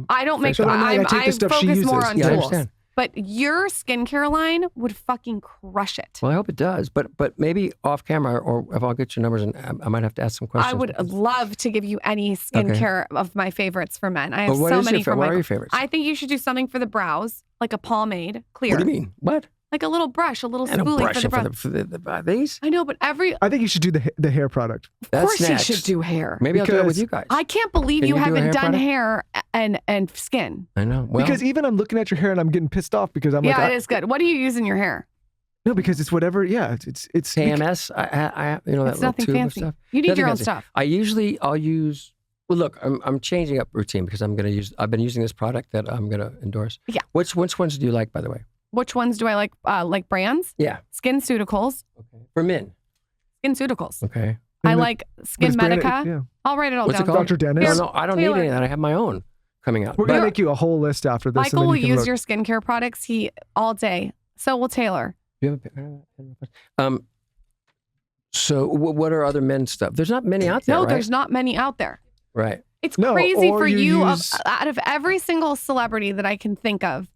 C: I don't make.
A: So I take the
C: I
A: stuff she
C: focus more
A: uses.
C: on
B: Yeah, I
C: tools.
B: understand.
C: But your skincare line would fucking crush it.
B: Well, I hope it does, but maybe off camera, or if I'll get your numbers, and I might have to ask some questions.
C: I would love to give you any skincare of my favorites for men. I have
B: But what
C: so
B: is
C: many
B: your,
C: for
B: what
C: my.
B: are your favorites?
C: I think you should do something for the brows, like a pomade, clear.
B: What do you mean? What?
C: Like a little brush, a little
B: And a
C: spoolie
B: brush
C: for the brows.
B: for these?
C: I know, but
A: I think you should do the hair product.
C: of course you
B: next.
C: should do hair.
B: Maybe I'll do it with
A: Because
B: you guys.
C: I can't believe
B: Can
C: you
B: you do a
C: haven't
B: hair
C: done
B: product?
C: hair and skin.
B: I know. Well,
A: Because even I'm looking at your hair and I'm getting pissed off because I'm
C: Yeah,
A: like,
C: it is good. What do you use in your hair?
A: no, because it's whatever. Yeah, it's
B: KMS, I you know, that
C: It's
B: little
C: nothing
B: tube of
C: fancy.
B: stuff.
C: You need
B: Nothing
C: your own
B: fancy.
C: stuff.
B: I'll use. Well, look, I'm changing up routine because I've been using this product that I'm gonna endorse.
C: Yeah.
B: Which ones do you like, by the way?
C: Which ones do I like? Like brands?
B: Yeah.
C: SkinCeuticals.
B: Okay. For men.
C: SkinCeuticals.
B: Okay.
C: I
A: And
C: like
A: but
C: Skin
A: it's branded-
C: Medica.
A: Yeah.
C: I'll write it all
B: What's it
C: down.
B: called?
A: Dr. Dennis.
C: Here,
B: No, I don't
C: Taylor.
B: need any of that. I have my own coming out.
A: We're gonna
B: But-
A: make you a whole list after this.
C: Michael
A: and
C: will
A: then you can
C: use
A: look.
C: your skincare products. He all day. So will Taylor.
B: Do you have a pen? So what are other men's stuff? There's not many out there,
C: No,
B: right?
C: there's not many out there.
B: Right.
C: It's
A: No,
C: crazy
A: or
C: for
A: you
C: you.
A: use-
C: Out of every single celebrity that I can think of,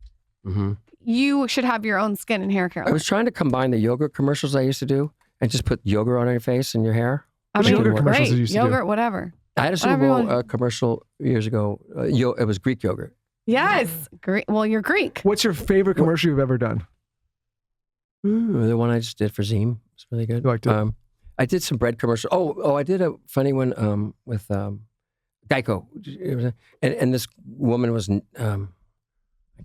B: Mm-hmm.
C: you should have your own skin and hair care.
B: I was trying to combine the yogurt commercials I used to do and just put yogurt on your face and your hair.
C: I
A: Which
C: mean,
A: yogurt commercials
C: great.
A: did you used to do?
C: Yogurt, whatever.
B: I had a Super
C: Whatever you
B: Bowl
C: want.
B: commercial years ago. It was Greek yogurt.
C: Yes. Greek. Well, you're Greek.
A: What's your favorite commercial you've ever done?
B: The one I just did for Zeem was really good.
A: You liked it?
B: I did some bread commercial. Oh, I did a funny one with Geico. It was and this woman was, I can't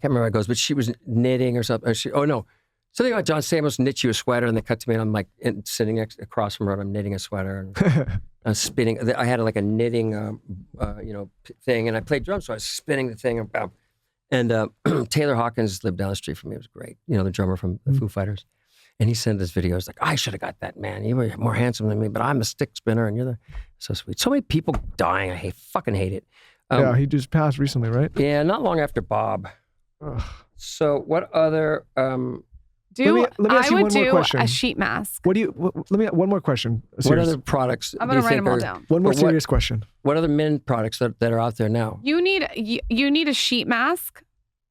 B: remember how it goes, but she was knitting or something. Something about John Stamos knit you a sweater, and they cut to me, and I'm like sitting across from her, and I'm knitting a sweater, and I was spinning. I had like a knitting, thing, and I played drums, so I was spinning the thing about. And Taylor Hawkins lived down the street from me. It was great. You know, the drummer from the Foo Fighters. And he sent this video. He's like, I should have got that, man. You were more handsome than me, but I'm a stick spinner, and you're so sweet. So many people dying. I fucking hate it.
A: Yeah, he just passed recently, right?
B: Yeah, not long after Bob.
A: Ugh.
B: So what other?
A: Let me ask
C: I
A: you
C: would
A: one more
C: do
A: question.
C: a sheet mask.
A: Let me one more question.
B: What
A: Serious.
B: other products?
C: I'm
B: do
C: gonna
B: you
C: write
B: think
C: them all
B: are-
C: down.
A: One more
B: But
A: serious question.
B: What other men products that are out there now?
C: You need a sheet mask.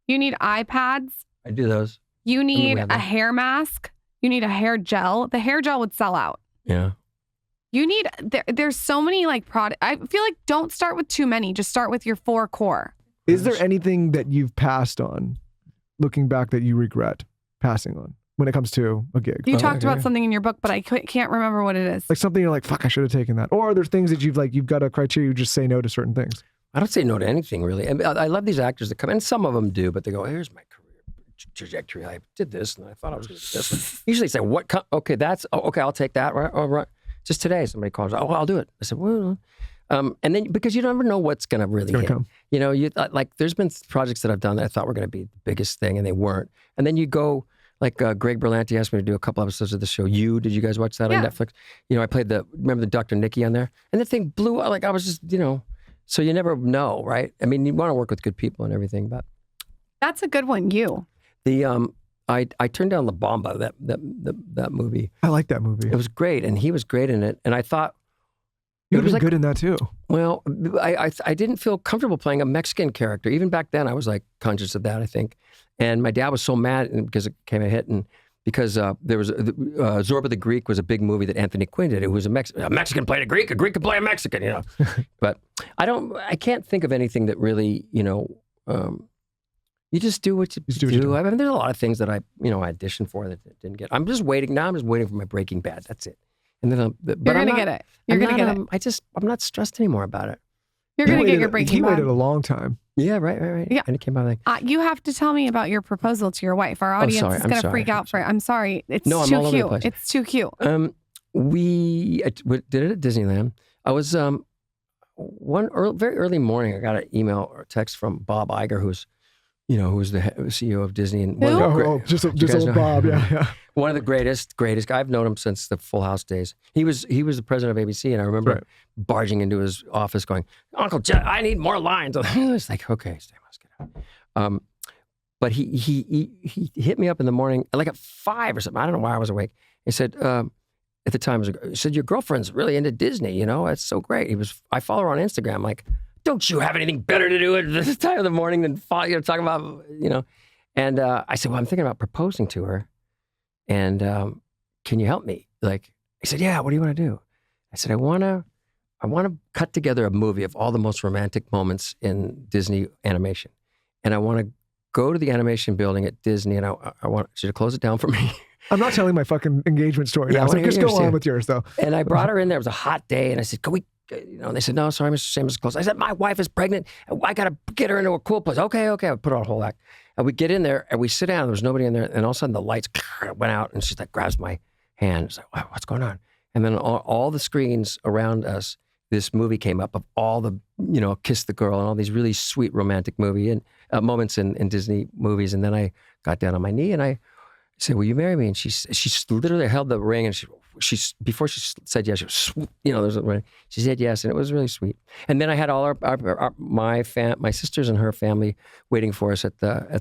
C: You need eye pads.
B: I do those.
C: You need
B: we have
C: a
B: that.
C: hair mask. You need a hair gel. The hair gel would sell out.
B: Yeah.
C: You need there's so many like product. I feel like don't start with too many. Just start with your 4 core.
A: Is there anything that you've passed on, looking back, that you regret passing on when it comes to a gig?
C: You
B: Oh,
C: talked
B: okay.
C: about something in your book, but I can't remember what it is.
A: Like something you're like, fuck, I should have taken that. Or are there things that you've got a criteria, you just say no to certain things?
B: I don't say no to anything really. I love these actors that come, and some of them do, but they go, "Here's my career trajectory. I did this, and I thought I was going to do this." Usually, say, "What? Okay, okay. I'll take that." Right? Oh, right. Just today, somebody calls. Oh, I'll do it. I said, "Well," and then because you never know what's going to really
A: gonna
B: hit.
A: come.
B: You know, like there's been projects that I've done that I thought were going to be the biggest thing, and they weren't. And then you go Like Greg Berlanti asked me to do a couple episodes of the show. Did you guys watch that
D: Yeah.
B: on Netflix? I played remember the Dr. Nikki on there? And the thing blew out. Like I was just, so you never know, right? I mean, you want to work with good people and everything, but
C: That's a good one. You.
B: I turned down La Bamba, that movie.
A: I like that movie.
B: It was great, and he was great in it. And I thought,
A: You
B: it
A: would
B: was
A: be
B: like-
A: good in that too.
B: well, I didn't feel comfortable playing a Mexican character. Even back then, I was like conscious of that, I think. And my dad was so mad because it came a hit, and because there was Zorba the Greek was a big movie that Anthony Quinn did. It was a Mexican played a Greek could play a Mexican, But I can't think of anything that really, you just do what you
A: Just do what you do.
B: I mean, there's a lot of things that I auditioned for that didn't get. I'm just waiting now. I'm just waiting for my Breaking Bad. That's it. And then,
C: You're going to get it. You're going to get it.
B: I'm not stressed anymore about it.
C: You're going to get your
A: He
C: Breaking Bad.
A: waited a long time.
B: Yeah, right.
C: Yeah.
B: And it came out like,
C: You have to tell me about your proposal to your wife. Our audience
B: sorry.
C: is
B: I'm
C: going to
B: sorry.
C: freak out for it. I'm sorry. It's
B: No, I'm
C: too
B: all over the
C: cute.
B: place.
C: It's too cute.
B: We did it at Disneyland. I was very early morning. I got an email or text from Bob Iger, who's the CEO of Disney and one of the
A: Just
B: you guys
A: old
B: know?
A: Bob. Yeah.
B: one of the greatest guys. I've known him since the Full House days. He was the president of ABC, and I remember
A: Right.
B: barging into his office going, "Uncle Jeff, I need more lines." I was like, "Okay, Stamos, get out." But he hit me up in the morning, like at 5 or something. I don't know why I was awake. He said, at the time, he said, "Your girlfriend's really into Disney. That's so great." I follow her on Instagram. Like, don't you have anything better to do at this time of the morning than talk about, And I said, well, I'm thinking about proposing to her. And can you help me? Like, he said, yeah, what do you want to do? I said, I want to cut together a movie of all the most romantic moments in Disney animation. And I want to go to the animation building at Disney, and I want you to close it down for me.
A: I'm not telling my fucking engagement story
B: Yeah, I
A: now. So
B: wanna hear
A: just go
B: yours,
A: on
B: too.
A: with yours, though.
B: And I brought her in there. It was a hot day. And I said, can we, and they said, no, sorry, Mr. Stamos is closed. I said, my wife is pregnant. I got to get her into a cool place. Okay. I put on a whole act. And we get in there and we sit down. There was nobody in there. And all of a sudden the lights went out and she's like, grabs my hand. She's like, wow, what's going on? And then all the screens around us, this movie came up of all the, Kiss the Girl and all these really sweet romantic movie and moments in Disney movies. And then I got down on my knee and I said, will you marry me? And she literally held the ring and she before she said yes, there's a ring. She said yes, and it was really sweet. And then I had all my sisters and her family waiting for us at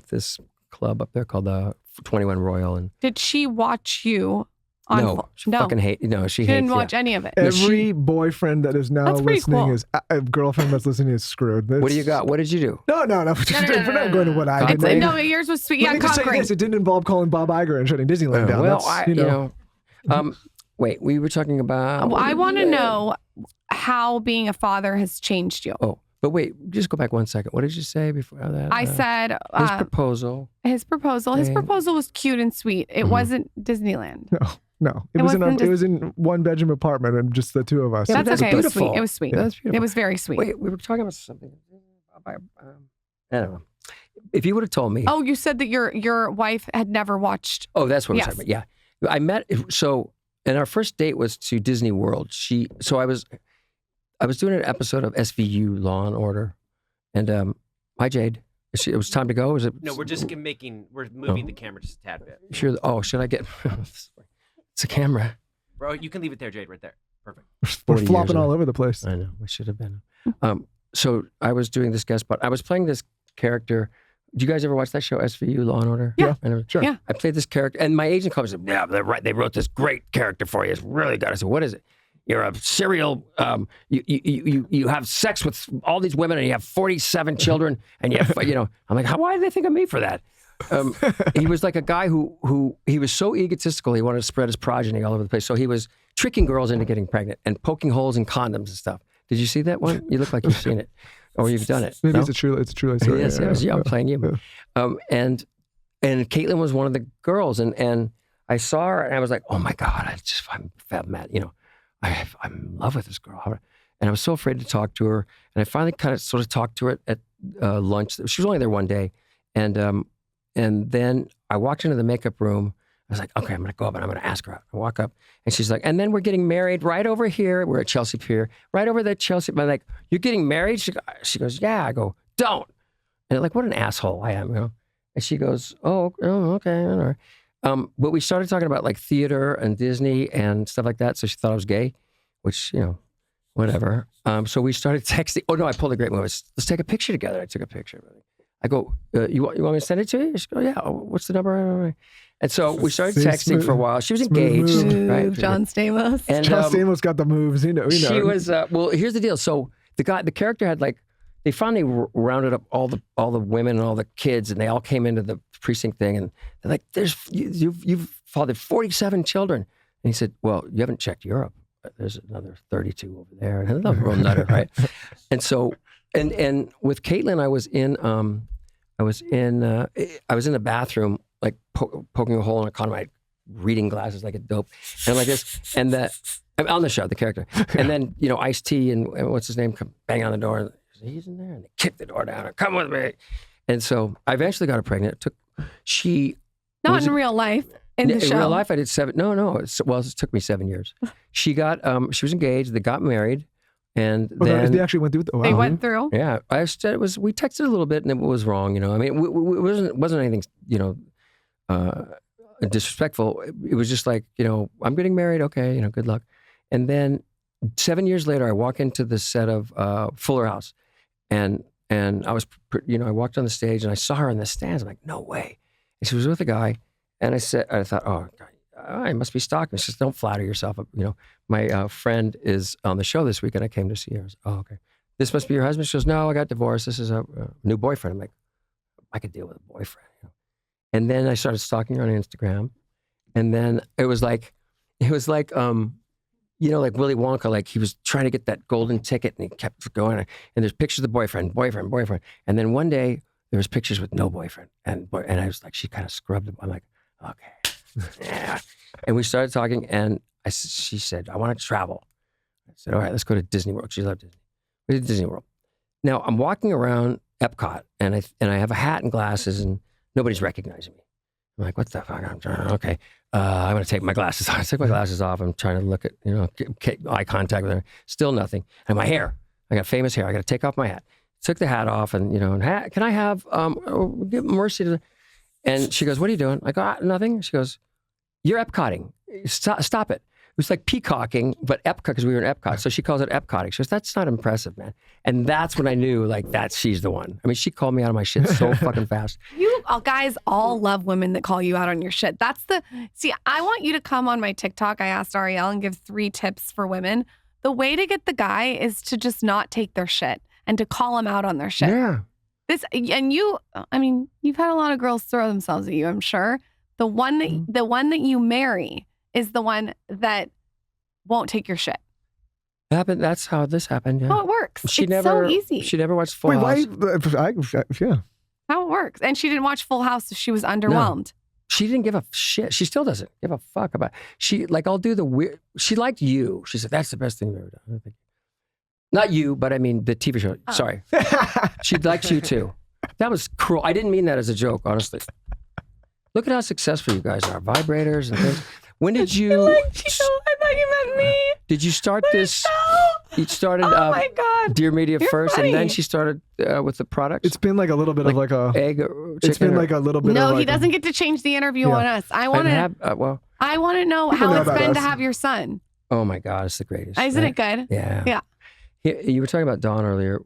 B: this club up there called the 21 Royal. And
C: Did she watch you? On
B: she fucking hate. No, she
C: didn't
B: hates.
C: watch any of it.
A: Every boyfriend that is now
C: That's pretty
A: listening
C: cool.
A: is a girlfriend that's listening is screwed.
B: What do you got? What did you do?
A: No. We're not going to what I did.
B: Concrete.
C: No, yours was sweet.
A: Let
C: Yeah,
A: me just say
C: concrete.
A: this: it didn't involve calling Bob Iger and shutting Disneyland down.
B: Well,
A: That's,
B: wait, we were talking about.
C: I want to know how being a father has changed you.
B: Oh, but wait, just go back 1 second. What did you say before that?
C: I said
B: his proposal.
C: His proposal. His
B: Okay.
C: proposal was cute and sweet. It wasn't Disneyland.
A: No,
C: It
A: it
C: wasn't
A: was in one bedroom apartment and just the two of us.
B: Yeah,
C: That's
B: that's
C: okay. It was
B: beautiful.
C: sweet. It was sweet.
B: That's beautiful.
C: It was very sweet.
B: Wait, we were talking about something. I don't know. If you would have told me.
C: Oh, you said that your wife had never watched.
B: Oh, that's what
C: Yes.
B: we're talking about. Yeah. I met, and our first date was to Disney World. I was doing an episode of SVU Law and Order. And, hi, Jade. It was time to go? Is it?
E: No, we're moving the camera just a tad bit.
B: Sure. Oh, should I get, it's a camera.
E: Bro, you can leave it there, Jade, right there. Perfect.
A: We're
B: 40
A: flopping
B: years
A: all over the place.
B: I know. We should have been. So I was doing this guest spot. I was playing this character. Do you guys ever watch that show, SVU, Law and Order?
C: Yeah.
B: Sure.
C: Yeah.
B: I played this character, and my agent called me and said, yeah, they're right. They wrote this great character for you. It's really good. I said, what is it? You're a serial, you have sex with all these women and you have 47 children and you have, I'm like, why did they think of me for that? He was like a guy who he was so egotistical, he wanted to spread his progeny all over the place. So he was tricking girls into getting pregnant and poking holes in condoms and stuff. Did you see that one? You look like you've seen it or you've done it.
A: Maybe
B: No?
A: it's a true story.
B: Yes, I'm playing you. And Caitlin was one of the girls, and I saw her, and I was like, oh my God, I'm mad, I'm in love with this girl. And I was so afraid to talk to her, and I finally kind of sort of talked to her at lunch. She was only there one day, and then I walked into the makeup room. I was like, okay, I'm going to go up and I'm going to ask her out. I walk up, and she's like, and then we're getting married right over here. We're at Chelsea Pier, right over there, Chelsea. I'm like, you're getting married? She goes, yeah. I go, don't. And like, what an asshole I am, And she goes, oh, okay, all But we started talking about like theater and Disney and stuff like that. So she thought I was gay, which, whatever. So we started texting. Oh no, I pulled a great move. Let's take a picture together. I took a picture. I go, you want me to send it to you? She goes, yeah. What's the number? And so we started texting for a while. She was engaged, right?
D: John Stamos.
A: And John Stamos got the moves. You know.
B: She was. Well, here's the deal. So the character had like, they finally rounded up all the women and all the kids, and they all came into the precinct thing, and they're like, you've fathered 47 children. And he said, well, you haven't checked Europe. There's another 32 over there, and another real nutter, right? And so, and with Caitlin, I was in the bathroom, like poking a hole in a condom, my reading glasses like a dope, and I'm like this, and I'm on the show, the character, and then Ice-T and what's his name come bang on the door, and he's in there, and they kicked the door down, and come with me, and so I eventually got her pregnant.
C: Not in real life. In the show.
B: In real life, I did 7. No. It took me 7 years. She was engaged. They got married, and then
A: they actually went through.
C: They went through.
B: Yeah, we texted a little bit, and it was wrong. I mean, it wasn't anything. Disrespectful. It was just like, I'm getting married. Okay, good luck. And then 7 years later, I walk into the set of Fuller House, and I was, I walked on the stage, and I saw her in the stands. I'm like, no way. And she was with a guy. And I thought, oh, God, I must be stalking. She says, don't flatter yourself. My friend is on the show this week, and I came to see her. I was, oh, okay. This must be your husband? She goes, no, I got divorced. This is a new boyfriend. I'm like, I could deal with a boyfriend. And then I started stalking her on Instagram. And then it was like like Willy Wonka, like he was trying to get that golden ticket, and he kept going. And there's pictures of the boyfriend. And then one day there was pictures with no boyfriend. And I was like, she kind of scrubbed them. I'm like, okay. Yeah. And we started talking, and she said, I want to travel. I said, all right, let's go to Disney World. She loved Disney. We did Disney World. Now I'm walking around Epcot, and I have a hat and glasses, and nobody's recognizing me. I'm like, what the fuck? I'm going to take my glasses off. I took my glasses off. I'm trying to look at, eye contact with her. Still nothing. And my hair, I got famous hair. I got to take off my hat. Took the hat off, and, can I have, give mercy to the, and she goes, what are you doing? I go, nothing. She goes, you're Epcotting. Stop it. It was like peacocking, but Epcot, because we were in Epcot. So she calls it Epcotting. She goes, that's not impressive, man. And that's when I knew, she's the one. I mean, she called me out of my shit so fucking fast.
C: You guys all love women that call you out on your shit. See, I want you to come on my TikTok. I asked Ariel and give 3 tips for women. The way to get the guy is to just not take their shit and to call them out on their shit.
B: Yeah.
C: You've had a lot of girls throw themselves at you, I'm sure. The one that you marry is the one that won't take your shit.
B: That's how this happened. Yeah.
C: How it works. It's so easy.
B: She never watched Full House.
A: Yeah.
C: How it works. And she didn't watch Full House, so she was underwhelmed.
B: No. She didn't give a shit. She still doesn't give a fuck about it. She, I'll do the weird. She liked You. She said, that's the best thing you've ever done. I think. Not You, but I mean the TV show. Oh. Sorry. She likes You too. That was cruel. I didn't mean that as a joke, honestly. Look at how successful you guys are. Vibrators and things. When did you...
C: I thought you meant me.
B: Did you start this... You started
C: my God.
B: Dear Media
C: You're
B: first,
C: funny.
B: and then she started with the products?
A: It's been like a little bit of like a...
B: Egg
A: It's been like a little bit of
C: No,
A: like
C: he doesn't get to change the interview on us. I want to know how
A: know
C: it's
A: about
C: been to
A: us.
C: have your son.
B: Oh my God, it's the greatest.
C: Isn't it good?
B: Yeah.
C: Yeah.
B: You were talking about Don earlier.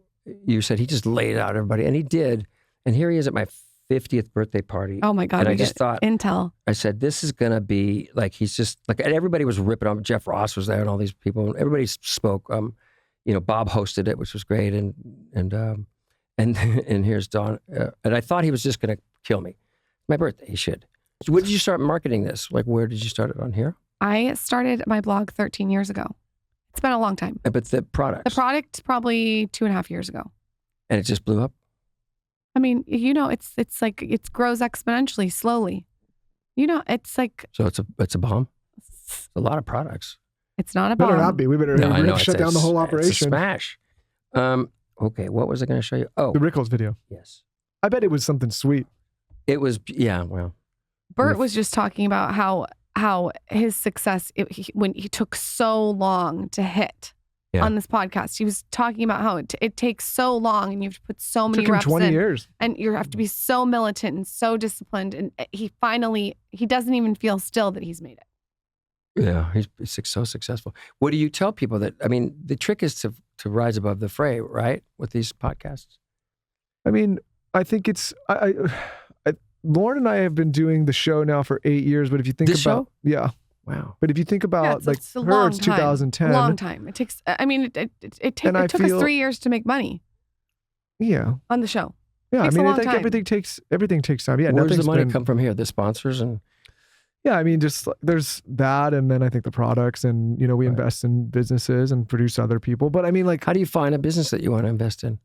B: You said he just laid out everybody, and he did. And here he is at my 50th birthday party.
C: Oh my God.
B: And I just thought,
C: intel.
B: I said, this is going to be he's just and everybody was ripping on. Jeff Ross was there and all these people. And everybody spoke. Bob hosted it, which was great. And here's Don. And I thought he was just going to kill me. My birthday, he should. When did you start marketing this? Where did you start it on here?
C: I started my blog 13 years ago. It's been a long time.
B: But the product?
C: The product probably 2.5 years ago.
B: And it just blew up?
C: I mean, it's like it grows exponentially, slowly. It's like...
B: So it's a bomb? It's a lot of products.
C: It's not a bomb.
A: Better not be. We better shut down the whole operation.
B: It's a smash. Okay, what was I going to show you? Oh.
A: The Rickles video.
B: Yes.
A: I bet it was something sweet.
B: It was, yeah, well.
C: Bert was just talking about how his success, when he took so long to hit.
B: Yeah.
C: on this podcast. He was talking about how it takes so long and you have to put so many
A: Took him
C: reps
A: 20
C: in.
A: years.
C: And you have to be so militant and so disciplined. And he doesn't even feel still that he's made it.
B: Yeah, he's so successful. What do you tell people that, I mean, the trick is to rise above the fray, right? With these podcasts.
A: I mean, I think it's, Lauren and I have been doing the show now for 8 years, but if you think
B: This
A: about,
B: show?
A: yeah.
B: Wow.
A: But if you think about
C: it's a
A: her,
C: long
A: it's
C: time.
A: 2010.
C: Long time. It takes, I mean, it took us
A: feel-
C: 3 years to make money
A: Yeah.
C: on the show.
A: Yeah. I
C: Takes a
A: mean, I
C: long
A: think
C: time.
A: everything takes time. Yeah.
B: Where does the
A: nothing's
B: money
A: been-
B: come from here? The sponsors and
A: Yeah, I mean, just there's that, and then I think the products, and we
B: Right.
A: invest in businesses and produce other people. But I mean, like
B: how do you find a business that you want to invest in?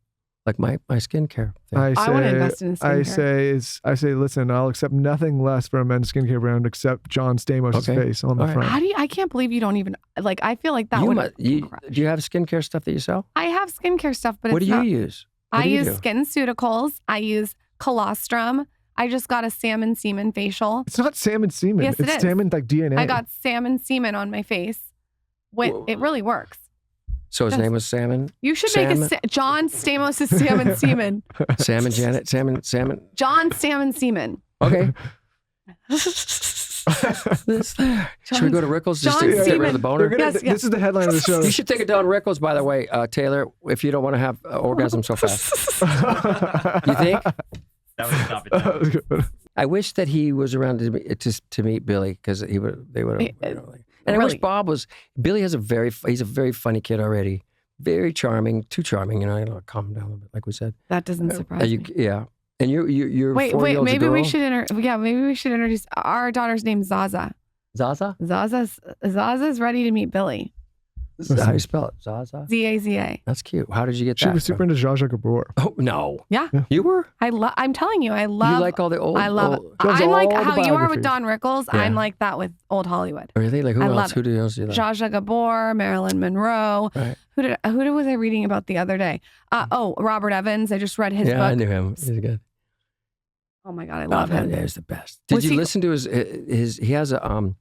B: Like my skincare thing.
A: I
C: want to invest in skincare.
A: I say, listen, I'll accept nothing less from a men's skincare brand except John Stamos'
B: Okay.
A: face on the
B: All right.
A: front.
C: I can't believe you don't even, like, I feel like that
B: You
C: would
B: must- do you have skincare stuff that you sell?
C: I have skincare stuff, but
B: What do
C: it's
B: you
C: not.
B: use? What
C: I
B: do you
C: use
B: do?
C: SkinCeuticals. I use colostrum. I just got a salmon semen facial.
A: It's not salmon semen.
C: Yes, it
A: it's
C: is.
A: salmon like DNA.
C: I got salmon semen on my face.
B: Whoa.
C: It really works.
B: So his
C: Yes.
B: name was Salmon.
C: You should
B: Salmon.
C: make John Stamos' salmon semen.
B: Salmon Janet. Salmon.
C: John salmon semen.
B: Okay. This there. Should we go to Rickles just to
C: John
B: get rid of
C: Seaman.
B: the boner?
C: Yes, yes.
A: This is the headline of the show.
B: You should take it down Rickles, by the way, Taylor, if you don't want to have orgasm so fast. You think?
F: That would stop it.
B: I wish that he was around to meet Billy because they would have. And I wish
C: Really?
B: Bob was. Billy has he's a very funny kid already. Very charming, too charming. You know, calm him down a little bit, like we said.
C: That doesn't surprise me.
B: Yeah. And you're
C: Wait,
B: 4 years old
C: maybe
B: girl?
C: we should introduce our daughter's name, Zaza.
B: Zaza?
C: Zaza's ready to meet Billy.
B: This is how you spell it. Zaza?
C: Zaza.
B: That's cute. How did you get
A: She
B: that?
A: was super into Zsa Zsa Gabor.
B: Oh, no.
C: Yeah.
B: You were?
C: I'm telling you, I love.
B: You like all the old.
C: I love it.
A: Loves
C: I'm like
A: all the
C: how you are with
A: biographies.
C: Don Rickles.
B: Yeah.
C: I'm like that with old Hollywood.
B: Really? Like who
C: I
B: else?
C: love
B: Who else do you like?
C: Zsa Zsa Gabor, Marilyn Monroe.
B: Right.
C: Who was I reading about the other day? Robert Evans. I just read his
B: Yeah, I
C: book.
B: knew him. He's good.
C: Oh my God, I love him.
B: Yeah, he's the best. Did
C: Was
B: you
C: he-
B: listen to his? He has a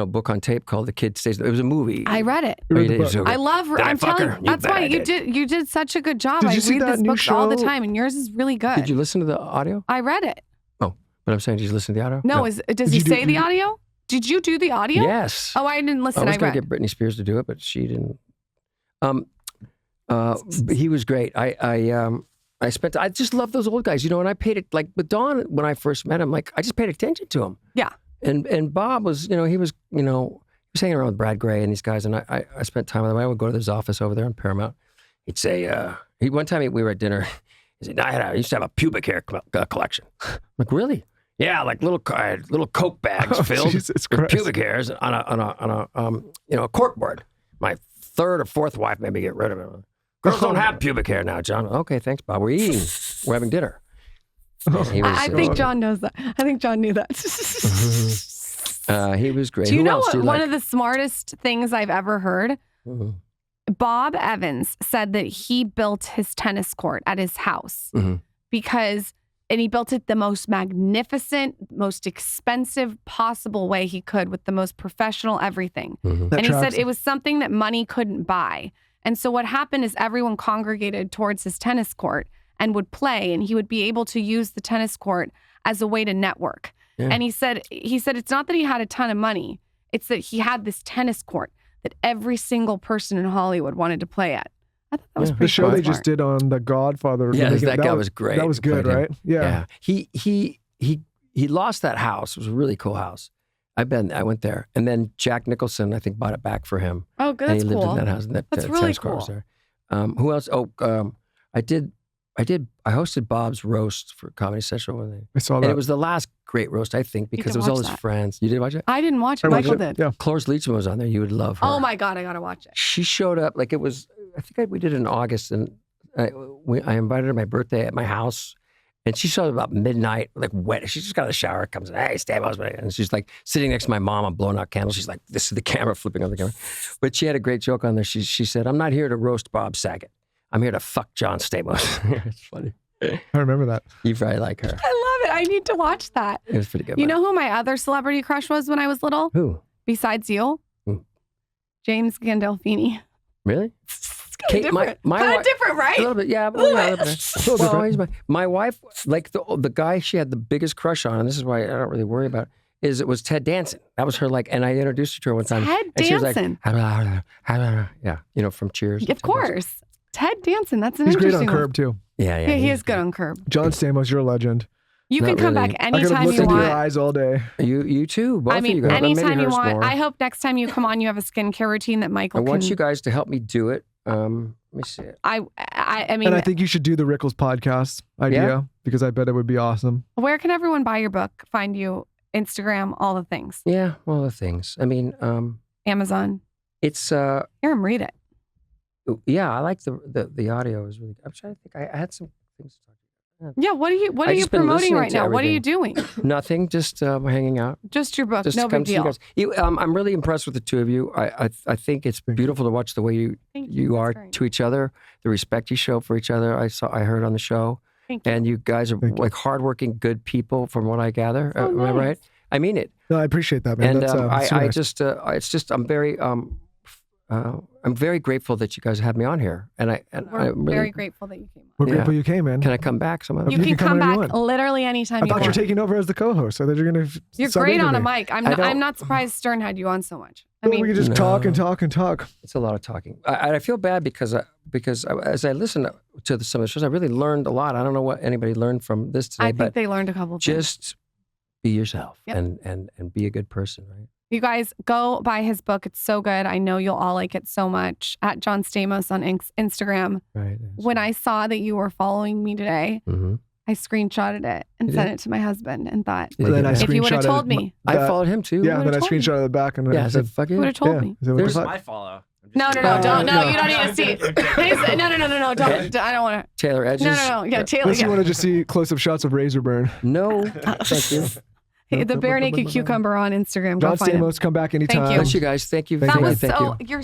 B: book on tape called The Kid Stays. It was a movie.
C: I read it.
B: Oh, you
A: Read the
B: did?
A: book.
B: So good.
C: I love.
B: Did I
C: I'm
B: fuck
C: telling
B: her?
C: you.
B: You
C: That's
B: bet
C: why
B: I
C: you
B: did.
C: did such a good job.
A: Did
C: I
A: you see
C: read
A: that
C: this
A: new
C: book all the
A: show?
C: time, and yours is really good.
B: Did you listen to the audio?
C: I read it.
B: But I'm saying, did you listen to the audio?
C: No, does
A: Did
C: he
A: you do-
C: say the audio? Did you do the audio?
B: Yes.
C: Oh, I didn't
B: I
C: listen.
B: was
C: I
B: going
C: read.
B: to get Britney Spears to do it, but she didn't. He was great. I just love those old guys, and I paid it like with Don when I first met him. Like I just paid attention to him.
C: Yeah.
B: And Bob was, he was hanging around with Brad Gray and these guys, and I spent time with him. I would go to his office over there on Paramount. He'd say, one time we were at dinner. He said, I used to have a pubic hair collection. I'm like, really? Yeah, like little Coke bags filled
A: Jesus
B: with
A: Christ.
B: pubic hairs on a corkboard. My third or fourth wife made me get rid of it. Girls don't have pubic hair now, John. Okay, thanks, Bob. We're eating. We're having dinner. And he was,
C: I think John knows that. I think John knew that.
B: he was great.
C: Do you
B: Who
C: know
B: else
C: what?
B: do you
C: One
B: like?
C: of the smartest things I've ever heard.
B: Mhm.
C: Bob Evans said that he built his tennis court at his house
B: Mhm.
C: and he built it the most magnificent, most expensive possible way he could with the most professional everything.
B: Mhm.
A: That
C: And he said
A: tracks.
C: it was something that money couldn't buy. And so what happened is everyone congregated towards his tennis court and would play, and he would be able to use the tennis court as a way to network.
B: Yeah.
C: And he said it's not that he had a ton of money. It's that he had this tennis court that every single person in Hollywood wanted to play at. I thought that was
B: Yeah.
A: The
C: pretty
A: show they
C: smart.
A: just did on The Godfather.
B: Yes,
A: Like,
B: that guy was great.
A: That was good,
B: Played him.
A: right? Yeah.
B: He lost that house. It was a really cool house. I went there, and then Jack Nicholson, I think, bought it back for him.
C: Oh, good.
B: And
C: That's
B: he lived
C: cool.
B: in that house. And that
C: That's
B: tennis
C: really
B: court was
C: cool.
B: there. Who else? I hosted Bob's roast for Comedy Central,
A: I saw
B: and
A: that.
B: it was the last great roast, I think, because
C: can
B: it was all
C: watch
B: his
C: that.
B: friends. You did watch it?
C: I didn't watch it.
A: I watched
C: Michael
A: it.
C: did.
A: Yeah.
B: Cloris Leachman was on there. You would love her.
C: Oh my God, I gotta watch it.
B: She showed up like it was. I think we did it in August, and I invited her to my birthday at my house, and she showed up about midnight, like wet. She just got out of the shower, comes in, hey, Stamos, and she's like sitting next to my mom. I'm blowing out candles. She's like, this is the camera, flipping on the camera. But she had a great joke on there. She said, I'm not here to roast Bob Saget. I'm here to fuck John Stamos. It's funny.
A: I remember that.
B: You probably like her.
C: I love it. I need to watch that.
B: It was pretty good.
C: You know who my other celebrity crush was when I was little?
B: who?
C: Besides you?
B: Who?
C: James Gandolfini.
B: Really?
C: Kind of different. Kind of different, right?
B: A little bit, yeah.
C: A little
B: yeah,
C: bit.
B: Well, my wife, like the guy she had the biggest crush on, and this is why I don't really worry about it, it was Ted Danson. That was her, like, and I introduced her to her one time.
C: Ted
B: and she was like,
C: Danson?
B: yeah, from Cheers.
C: Of course. Ted Danson. That's an
A: He's great
C: interesting
A: on
C: one.
A: Curb too.
B: Yeah,
C: Yeah, he is good on Curb.
A: John Stamos, you're a legend.
C: You
B: Not
C: can come
B: really.
C: back
A: I could have
C: anytime
A: looked
C: you
A: into your
C: want.
A: eyes all day.
B: You too. Both
C: I
B: of
C: mean,
B: you guys. Maybe
C: anytime you
B: hers
C: want.
B: more.
C: I hope next time you come on, you have a skincare routine that Michael
B: I want
C: can.
B: you guys to help me do it. Let me see it.
C: I mean,
A: And I think you should do the Rickles podcast idea because I bet it would be awesome.
C: where can everyone buy your book, find you, Instagram, all the things?
B: Yeah, well, the things. I mean,
C: Amazon.
B: it's
C: Hear him read it.
B: yeah. I like the audio is really. I'm trying to think. I had some things to talk about.
C: Yeah, what are you
B: I
C: you
B: just been
C: promoting
B: listening
C: right
B: to
C: now? What are you
B: everything.
C: doing?
B: Nothing. Just hanging out.
C: Just your book.
B: Just
C: No
B: to come
C: big
B: see you
C: deal.
B: guys. I'm really impressed with the two of you. I think it's beautiful to watch the way you
C: Thank you. That's
B: are
C: very
B: to each other, the respect you show for each other. I heard on the show,
C: Thank you.
B: and you guys are
A: Thank you.
B: like hardworking, good people, from what I gather.
C: So
B: Am I
C: nice.
B: right? I mean it.
A: No, I appreciate that, man.
B: And
A: That's,
B: I
A: super nice.
B: just, it's just, I'm very grateful that you guys have me on here, and
C: We're
B: I'm really,
C: very grateful that you came on.
A: We're
B: yeah.
A: grateful you came, man.
B: Can I come back some other?
C: You
A: You
C: can
A: can come
C: come
A: whenever
C: back
A: you want.
C: literally anytime
A: I
C: you
A: thought you're
C: want.
A: taking over as the co-host. I thought you're going to.
C: You're great on a mic. I'm not surprised Stern had you on so much. I
A: we
C: mean,
A: could just talk and
B: No.
A: talk and talk.
B: It's a lot of talking. I feel bad because as I listen to some of the shows, I really learned a lot. I don't know what anybody learned from this today,
C: I think
B: but
C: they learned a couple of things.
B: just be yourself
C: Yep.
B: and be a good person, right?
C: You guys go buy his book. It's so good. I know you'll all like it so much. At John Stamos on Instagram.
B: Right.
C: When I saw that you were following me today,
B: Mm-hmm.
C: I screenshotted it and
B: You
C: sent
B: did?
C: it to my husband and thought,
A: And then I
C: if you would have
A: screenshotted
C: told me,
B: I
A: that-
B: followed him too.
A: Yeah,
C: would've
A: then I
C: told me.
A: screenshotted it back and
B: Yeah,
A: I
B: I
A: said,
B: said, fuck
C: you
B: you.
C: would have told
A: yeah.
C: me.
A: I said, what
B: There's
A: the fuck?
F: My follow. I'm just
C: No,
F: saying.
C: don't. No,
A: no.
C: you don't need to see. Please, no. Don't. I don't want
B: Taylor
C: to.
B: Edges.
C: No. Yeah, Taylor.
A: Unless you
C: Yeah.
A: want to just see close-up shots of razor burn.
B: No, thank you.
C: Hey, the bare naked cucumber on Instagram. Go
A: John
C: find him.
A: Stamos, come back anytime.
C: you.
B: Bless you guys. Thank you.
A: Thank
C: That
A: you.
C: was
B: Thank
C: so.
B: you.
C: You're